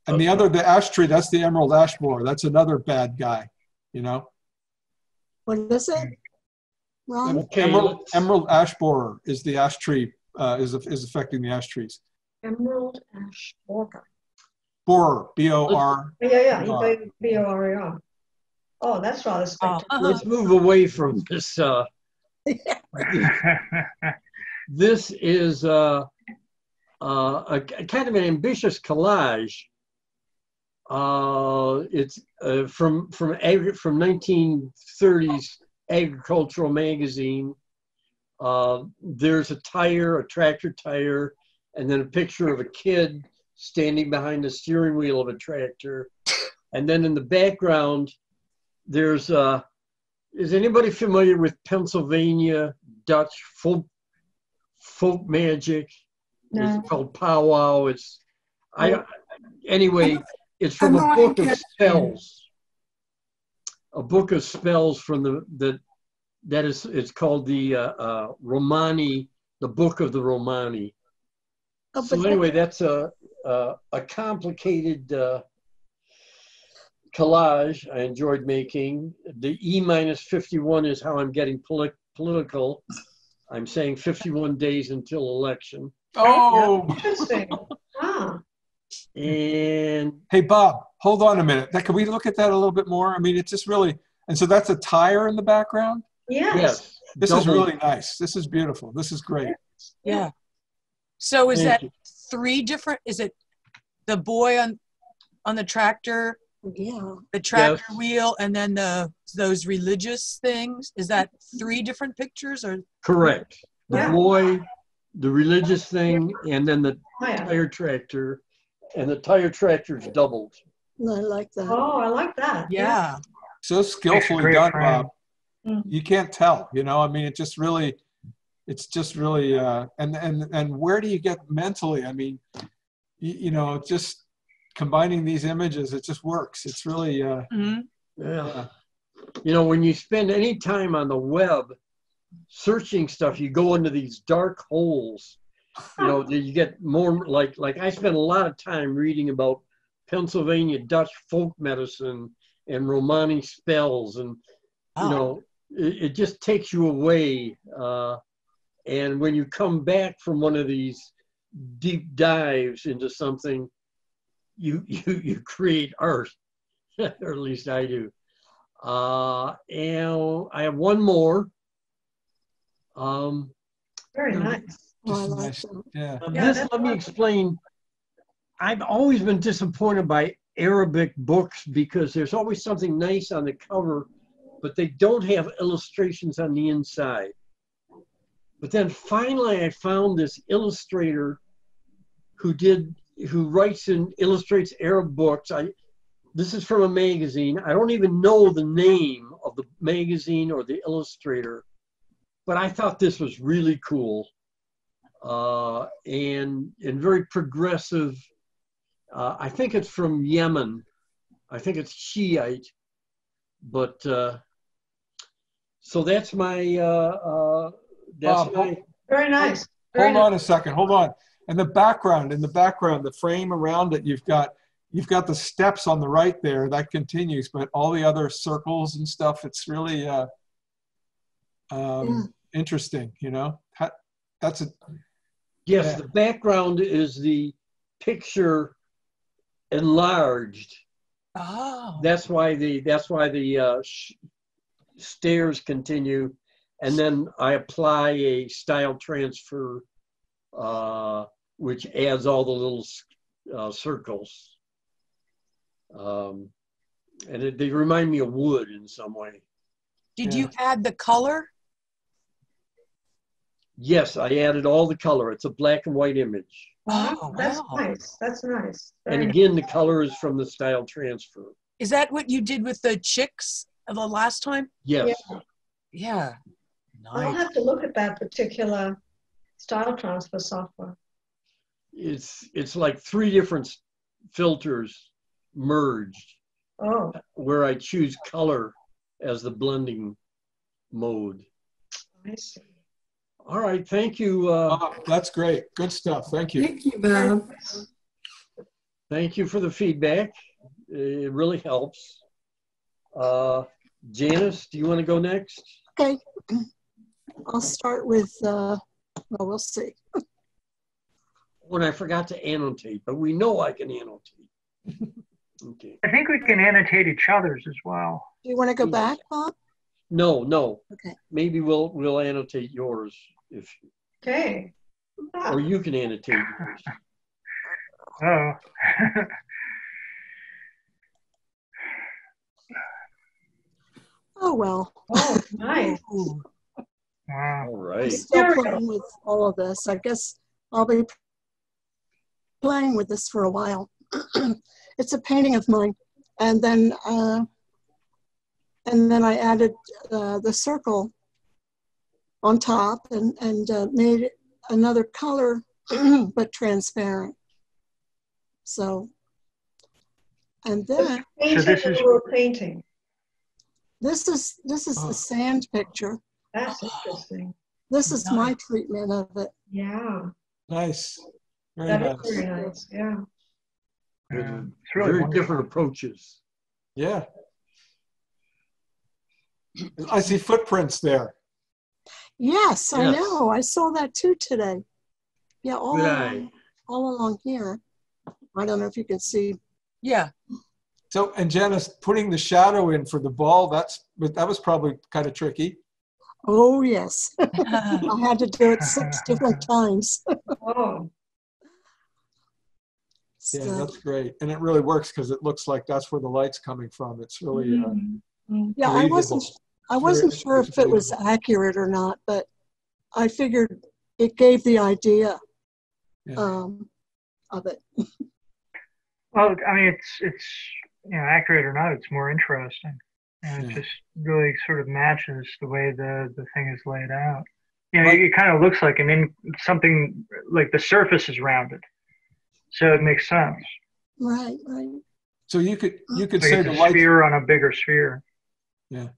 and the ash tree, that's the emerald ash borer. That's another bad guy, you know. What is it? Ron? Okay, emerald ash borer is the ash tree, is affecting the ash trees. Emerald ash borer. Borer, B-O-R. Yeah, B-O-R-E-R. Oh, that's rather spectacular. Let's move away from this. This is a kind of an ambitious collage. It's from 1930s agricultural magazine. There's a tractor tire, and then a picture of a kid standing behind the steering wheel of a tractor. And then in the background, there's is anybody familiar with Pennsylvania Dutch folk magic? No. It's called powwow. Anyway, it's from a book of spells. A book of spells from it's called the Romani, the Book of the Romani. So anyway, that's a complicated collage I enjoyed making. The E-51 is how I'm getting political. I'm saying 51 days until election. Oh, interesting. Ah. And hey, Bob, hold on a minute. Can we look at that a little bit more? I mean, it's just really, and so that's a tire in the background? Yes. This is really nice. This is beautiful. This is great. Yeah. So is that three different, is it the boy on the tractor, the tractor wheel, and then those religious things? Is that three different pictures? Or correct. The boy, the religious thing, and then the tire tractor, and the tire tractor's doubled. I like that. Oh, I like that. Yeah. So skillfully done, Bob. You can't tell, you know, I mean, it's just really, and where do you get mentally? I mean, you know, just combining these images, it just works. It's really, yeah. You know, when you spend any time on the web searching stuff, you go into these dark holes. You know, you get more like I spent a lot of time reading about Pennsylvania Dutch folk medicine and Romani spells, and you know, it just takes you away. And when you come back from one of these deep dives into something, you create art, or at least I do. And I have one more. Very nice. Oh, I like that. Yeah. Let me explain. I've always been disappointed by Arabic books because there's always something nice on the cover, but they don't have illustrations on the inside. But then finally I found this illustrator who illustrates Arab books. This is from a magazine. I don't even know the name of the magazine or the illustrator, but I thought this was really cool and very progressive. I think it's from Yemen. I think it's Shiite, but so that's my very nice. Hold on a second. Hold on. And in the background, the frame around it, you've got the steps on the right there that continues, but all the other circles and stuff, it's really interesting. You know, Yes, Yeah. the background is the picture enlarged. Oh. That's why the stairs continue, and then I apply a style transfer, which adds all the little circles, and they remind me of wood in some way. Did Yeah. you add the color? Yes, I added all the color. It's a black and white image, Oh, That's wow. nice. That's nice. and Very again, the color is from the style transfer. Is that what you did with the chicks the last time? Yes. Yeah. I'll Nice. have to look at that particular style transfer software. It's like 3 different filters merged, Oh, where I choose color as the blending mode. I see. All right, thank you. That's great. Good stuff. Thank you. Thank you, Bob. Thank you for the feedback. It really helps. Janice, do you want to go next? Okay. I'll start with, well, we'll see. When I forgot to annotate, but we know I can annotate. Okay. I think we can annotate each other's as well. Do you want to go back, Bob? No. Okay. Maybe we'll annotate yours if, Okay. or you can annotate yours. Oh. Oh, well. Oh, nice. Ooh. Wow. All I'm right. still playing with all of this. I guess I'll be playing with this for a while. It's a painting of mine. And then I added the circle on top and made it another color, but transparent. So, and then So this is painting. this is the sand picture. That's interesting. This is my Nice. treatment of it. Yeah, Nice. Very that nice. is very nice. Yeah. it's really Very wonderful. different approaches. Yeah. I see footprints there. Yes, I Yes. know. I saw that too today. Yeah, all Good eye. along here. I don't know if you can see. Yeah. So, and Janice, putting the shadow in for the ball, that was probably kind of tricky. Oh, yes. I had to do it 6 different times. Oh, Yeah, So, that's great. And it really works because it looks like that's where the light's coming from. It's really yeah, I believable. wasn't sure if it was accurate or not, but I figured it gave the idea Yeah. of it. Well, I mean, it's accurate or not, it's more interesting, and it Yeah. just really sort of matches the way the thing is laid out. It kind of looks like something like the surface is rounded, so it makes sense. Right. So you could Like say it's the a light. sphere on a bigger sphere. Yeah.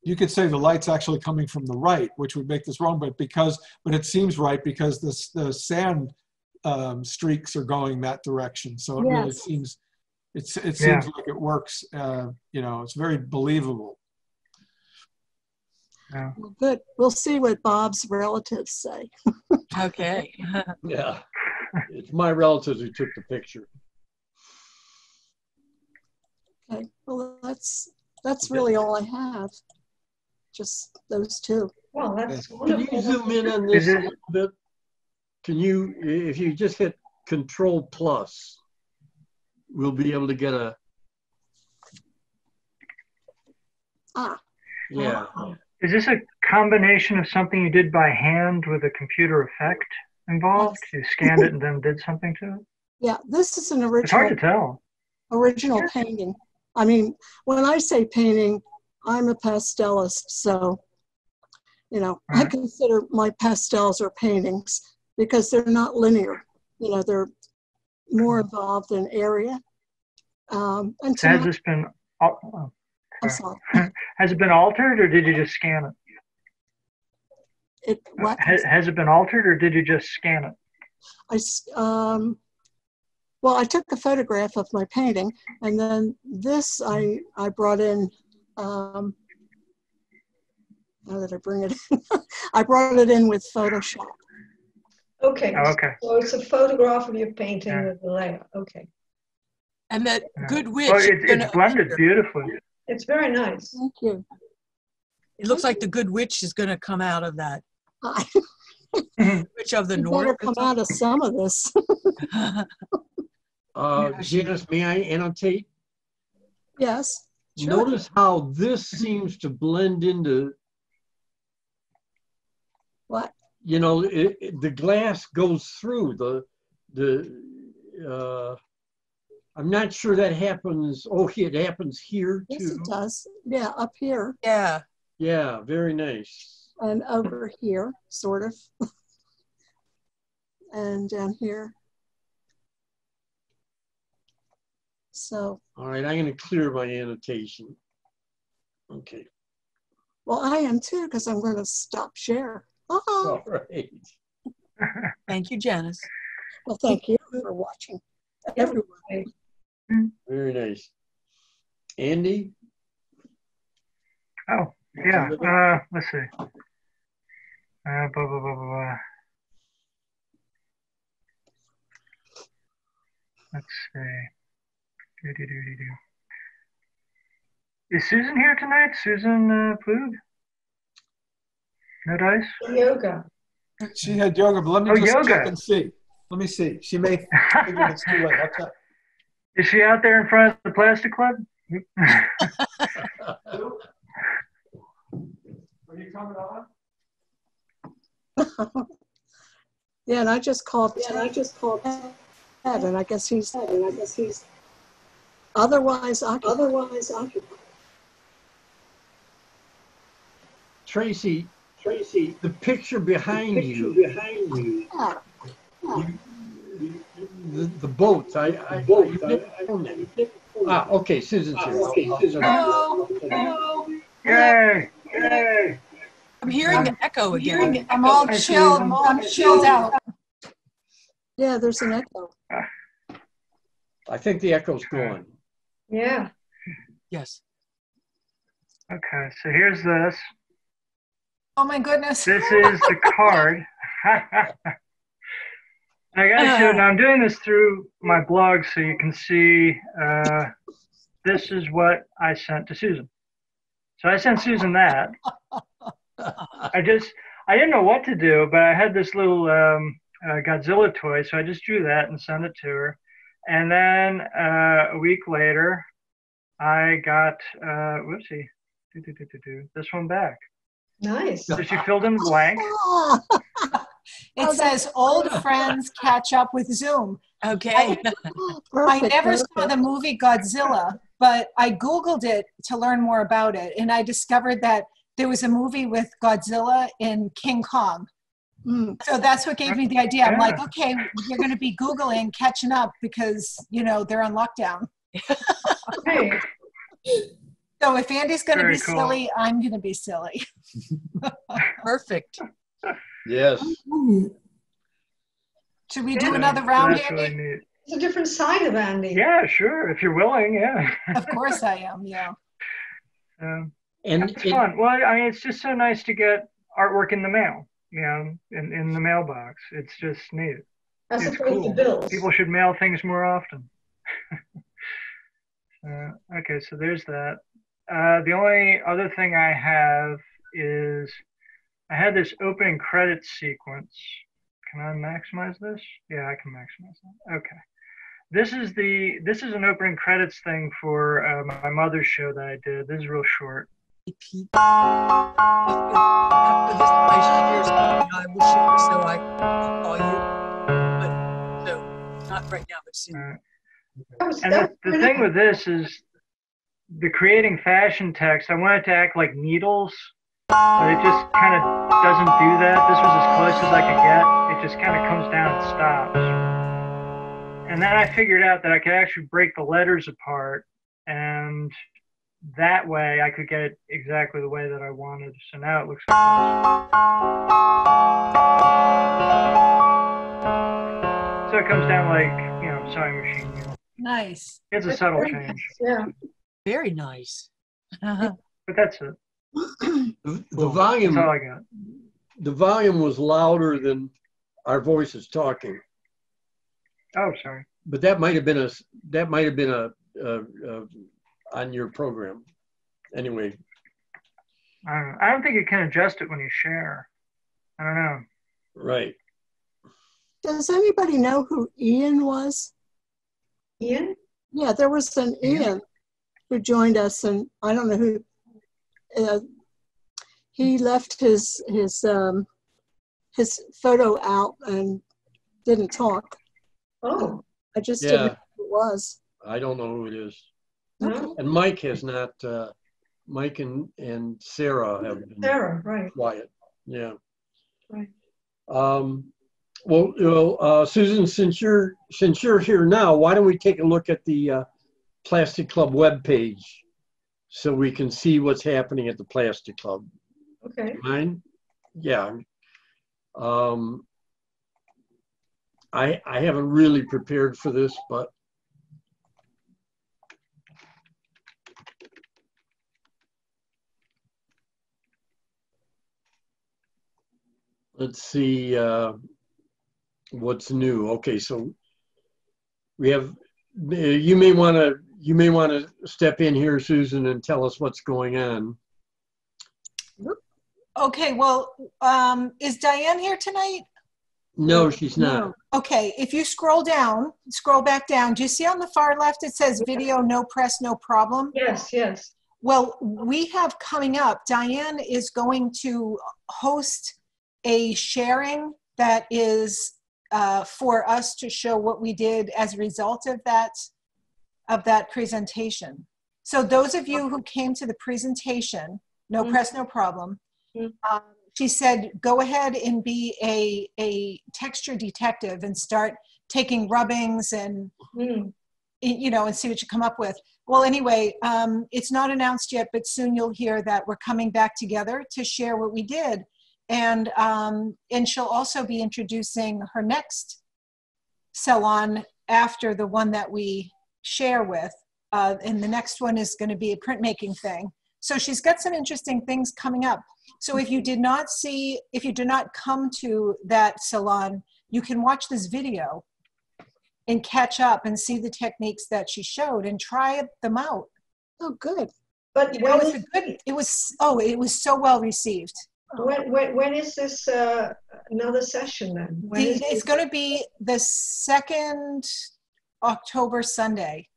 You could say the light's actually coming from the right, which would make this wrong, but it seems right because the sand streaks are going that direction. So it really Yes. seems, it seems Yeah. like it works. It's very believable. Yeah. Well, good. We'll see what Bob's relatives say. Okay. Yeah. It's my relatives who took the picture. Okay. Well, that's really all I have. Just those 2. well, that's Can wonderful. you zoom in on this Is a it- little bit? Can you, if you just hit Control Plus, we'll be able to get a, yeah. Is this a combination of something you did by hand with a computer effect involved? You scanned it and then did something to it? Yeah, this is an It's hard to original tell. painting. I mean, when I say painting, I'm a pastelist, so I Right. consider my pastels are paintings because they're not linear. They're more involved in area. And So has this been? I'm sorry. Has it been altered, or did you just scan it? What? Has it been altered, or did you just scan it? Well, I took a photograph of my painting, and then this I brought in. How did I bring it in? I brought it in with Photoshop. Okay. Oh, okay. So it's a photograph of your painting Yeah. with the layer. Okay. And that Good Witch. Well, is it's gonna blended appear. beautifully. It's very nice. Thank you. It looks like the Good Witch is going to come out of that. Witch of the You North. better come out of some of this. Janice, may I annotate? Yes. Sure. Notice how this seems to blend into, What? you know, the glass goes through I'm not sure that happens. Oh, it happens here Yes, too. it does. Yeah, up here Yeah. Yeah, very nice. and over here, sort of. And down here. So, All right, I'm going to clear my annotation. Okay. well, I am too, because I'm going to stop share. Oh, All right. Thank you, Janice. well, thank you for watching, everyone. Very nice. Andy? Oh, yeah. Let's see. Blah, blah, blah, blah, blah. Let's see. Is Susan here tonight? Susan Plug? No dice? Yoga. She had yoga, but let me Oh, just yoga. check and see. Let me see. She may figure it's too late. I'll check. Is she out there in front of the Plastic Club? Are you coming on? Yeah, and I just called Ted, and I guess he's otherwise occupied. Tracy, the picture behind you, Yeah. the boat, okay, Susan's here. Yay! I'm hearing an echo again. I'm all chilled. I'm chilled out. Yeah, there's an echo. I think the echo's gone. Yeah. Yes. Okay, so here's this. Oh my goodness. This is the card. I gotta show, now I'm doing this through my blog so you can see this is what I sent to Susan. So I sent Susan that. I didn't know what to do, but I had this little Godzilla toy, so I just drew that and sent it to her. And then a week later, I got, whoopsie, this one back. Nice. So she filled in the blank. It says old friends catch up with Zoom. Okay. I never saw the movie Godzilla, but I Googled it to learn more about it. And I discovered that there was a movie with Godzilla in King Kong. So that's what gave me the idea. I'm like, okay, you're going to be Googling catching up because, you know, they're on lockdown. Hey. So if Andy's going to be cool. silly, I'm going to be silly. Perfect. Yes. Should we do another round, That's Andy? really neat. It's a different side of Andy. Yeah, sure. If you're willing, yeah. Of course I am, yeah. And It's fun. Well, I mean, it's just so nice to get artwork in the mail, you know, in the mailbox. It's just neat. As It's opposed to cool. bills. People should mail things more often. Okay, so there's that. The only other thing I have is I had this opening credits sequence. Can I maximize this? Yeah, I can maximize that. Okay. This is an opening credits thing for my mother's show that I did. This is real short. After this, I will share so I can call you. But no, not right now, but soon. And the thing with this is the creating fashion text, I want it to act like needles, but it just kind of doesn't do that. This was as close as I could get. It just kind of comes down and stops. And then I figured out that I could actually break the letters apart, and that way I could get it exactly the way that I wanted. So now it looks like this. So it comes down like, you know, sewing machine. You know. Nice. It's a subtle change. Yeah. Very nice. But that's it. the volume. That's all I got. The volume was louder than our voices talking. Oh, sorry. But that might have been on your program. Anyway. I don't think you can adjust it when you share. I don't know. Right. Does anybody know who Ian was? Ian? Yeah, there was an Ian who joined us, and I don't know who. He left his photo out and didn't talk. Oh. I just didn't know who it was. I don't know who it is. Okay. And Mike has not. Mike and Sarah have been quiet. Yeah. Right. Well, Susan, since you're here now, why don't we take a look at the Plastic Club webpage so we can see what's happening at the Plastic Club. Okay. Mine? Yeah. I haven't really prepared for this, but let's see what's new. Okay, so we have. You may want to step in here, Susan, and tell us what's going on. Okay. Well, is Diane here tonight? No, she's not. Okay. If you scroll back down. Do you see on the far left it says video, no press, no problem? Yes. Yes. Well, we have coming up. Diane is going to host a sharing that is for us to show what we did as a result of that presentation. So those of you who came to the presentation, no press, no problem, she said, go ahead and be a texture detective and start taking rubbings and, you know, and see what you come up with. Well, anyway, it's not announced yet, but soon you'll hear that we're coming back together to share what we did. And she'll also be introducing her next salon after the one that we share with. And the next one is going to be a printmaking thing. So she's got some interesting things coming up. So if you did not come to that salon, you can watch this video and catch up and see the techniques that she showed and try them out. Oh, good. But you know, it was so well received. When is this another session then? It's going to be the second October Sunday.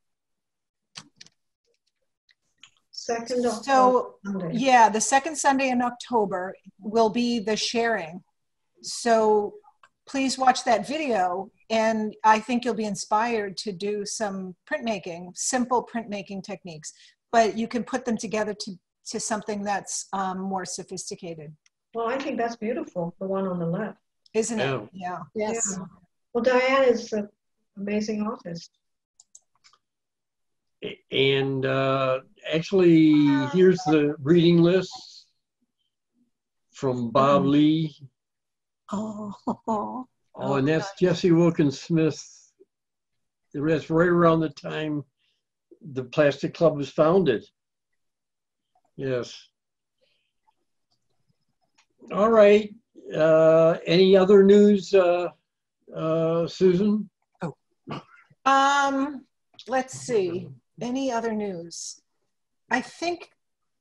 October Sunday. Yeah, the second Sunday in October will be the sharing. So please watch that video, and I think you'll be inspired to do some printmaking, simple printmaking techniques, but you can put them together to something that's more sophisticated. Well, I think that's beautiful, the one on the left. Isn't it? Yeah. Yes. Yeah. Well, Diane is an amazing artist. And actually, here's the reading list from Bob Lee. Oh, and that's Jesse Wilkins Smith. That's right around the time the Plastic Club was founded. Yes. All right. Any other news, Susan? Let's see. Any other news? I think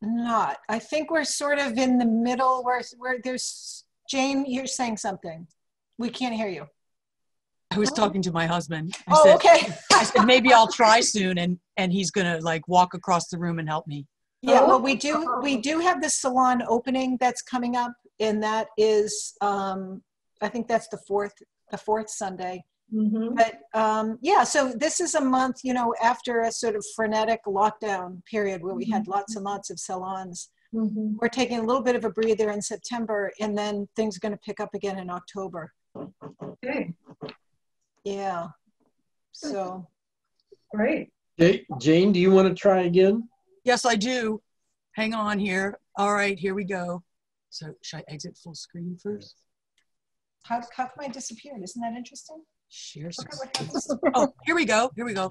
not. I think we're sort of in the middle where there's, Jane, you're saying something. We can't hear you. I was talking to my husband. Okay. I said, maybe I'll try soon, and he's gonna like walk across the room and help me. Yeah, well, we do have the salon opening that's coming up, and that is, I think that's the fourth Sunday. But yeah, so this is a month, you know, after a sort of frenetic lockdown period where we had lots and lots of salons. We're taking a little bit of a breather in September, and then things are going to pick up again in October. Okay. Yeah. So. Great. Hey, Jane, do you want to try again? Yes, I do. Hang on here. All right, here we go. So should I exit full screen first? How come I disappeared? Isn't that interesting? Share screen. Oh, here we go. Here we go.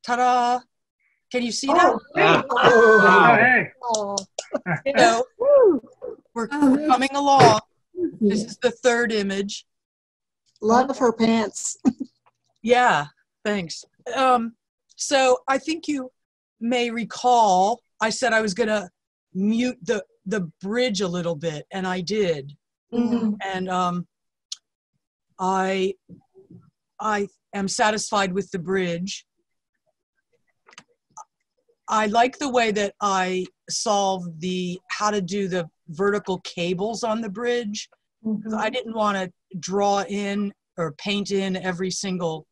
Ta-da! Can you see that? Oh, hey. You know, We're coming along. This is the third image. Love her pants. Yeah, thanks. So I think you may recall I said I was going to mute the bridge a little bit, and I did. Mm-hmm. And I am satisfied with the bridge. I like the way that I solved how to do the vertical cables on the bridge. Mm-hmm. I didn't want to draw in or paint in every single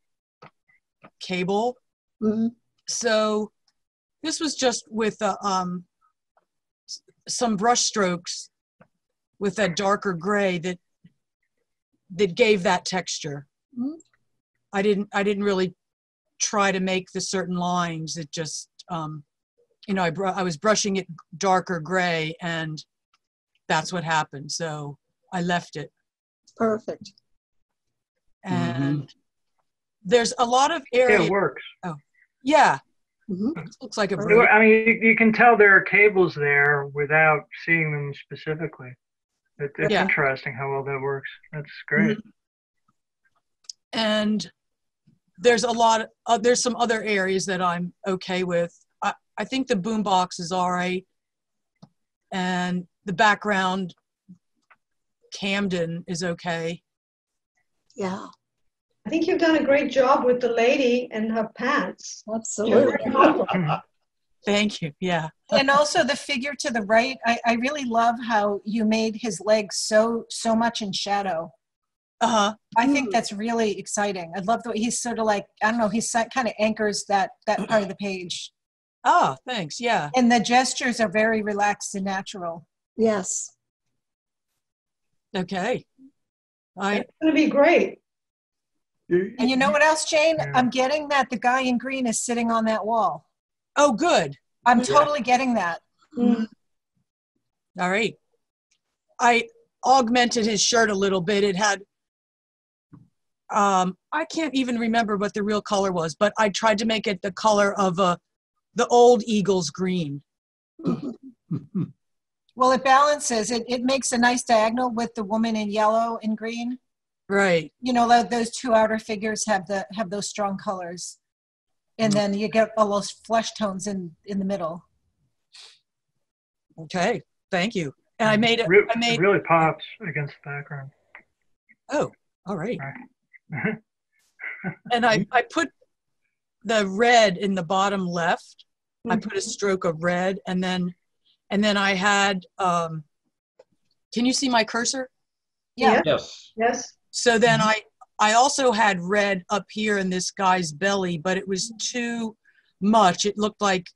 cable. Mm-hmm. So this was just with some brush strokes with that darker gray that gave that texture. Mm-hmm. I didn't really try to make the certain lines. It just, I was brushing it darker gray, and that's what happened. So I left it. Perfect. And there's a lot of areas. It works. Oh, yeah. Mm-hmm. Looks like a bridge. I mean, you can tell there are cables there without seeing them specifically. It's interesting how well that works. That's great. Mm-hmm. And there's there's some other areas that I'm okay with. I think the boombox is all right. And the background, Camden, is okay. Yeah. I think you've done a great job with the lady and her pants. Absolutely. Thank you. Yeah. And also the figure to the right, I really love how you made his legs so much in shadow. Uh-huh. I think that's really exciting. I love the way he's sort of like, I don't know, he kind of anchors that part of the page. Oh, thanks. Yeah. And the gestures are very relaxed and natural. Yes. Okay. It's going to be great. And you know what else, Jane? I'm getting that the guy in green is sitting on that wall. Oh, good. I'm totally getting that. Mm. All right. I augmented his shirt a little bit. It had, I can't even remember what the real color was, but I tried to make it the color of the old Eagles green. Well, it balances. It makes a nice diagonal with the woman in yellow and green. Right. You know, those two outer figures have those strong colors. And then you get all those flesh tones in the middle. Okay. Thank you. And I made it. It really pops against the background. Oh, all right. And I put the red in the bottom left. I put a stroke of red, and then I had, can you see my cursor? Yeah. Yes. Yes. So then I also had red up here in this guy's belly, but it was too much. It looked like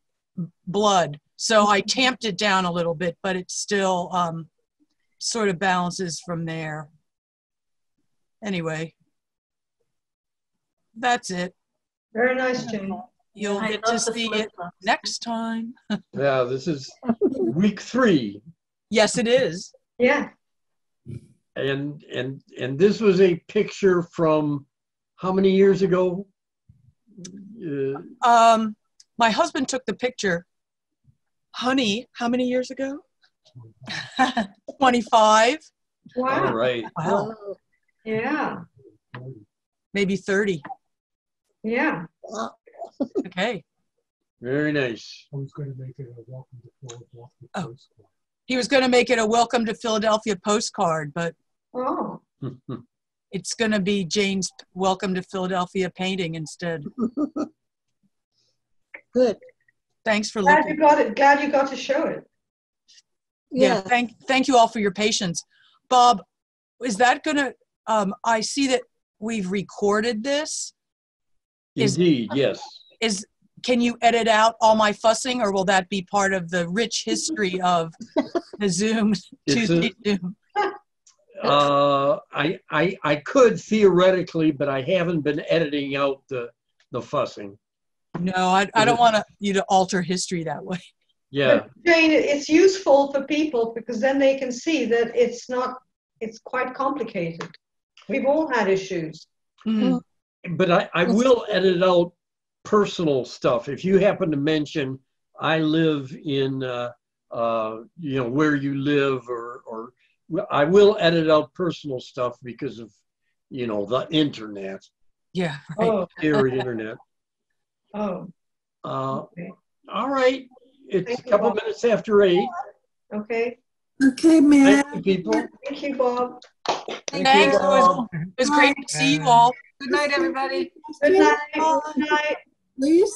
blood. So I tamped it down a little bit, but it still sort of balances from there. Anyway, that's it. Very nice, Jane. You'll get to see it next time. Yeah, this is week 3. Yes, it is. Yeah. And this was a picture from how many years ago? My husband took the picture. Honey, how many years ago? 25. Wow. All right. Wow. Yeah. Maybe 30. Yeah. Okay. Very nice. I was going to make it a welcome to Philadelphia postcard. He was going to make it a welcome to Philadelphia postcard, but it's going to be Jane's welcome to Philadelphia painting instead. Good. Thanks for Glad looking. you got it. Glad you got to show it. Yeah. Thank you all for your patience. Bob, is that going to, I see that we've recorded this. Indeed, yes. Can you edit out all my fussing, or will that be part of the rich history of the Zoom, Tuesday Zoom? I could theoretically, but I haven't been editing out the fussing. No, I don't want you to alter history that way. Yeah. But Jane, it's useful for people because then they can see that it's quite complicated. We've all had issues. Mm-hmm. But I will edit out personal stuff. If you happen to mention I live in you know, where you live, or I will edit out personal stuff because of, you know, the internet. Yeah. Right. Oh. Scary internet. Oh. Okay. All right. It's a couple minutes after 8. Okay. Okay, man. Thank you, people. Thank you, Bob. Thanks. It was great to see you all. Good night, everybody. Good night. Good night. Please.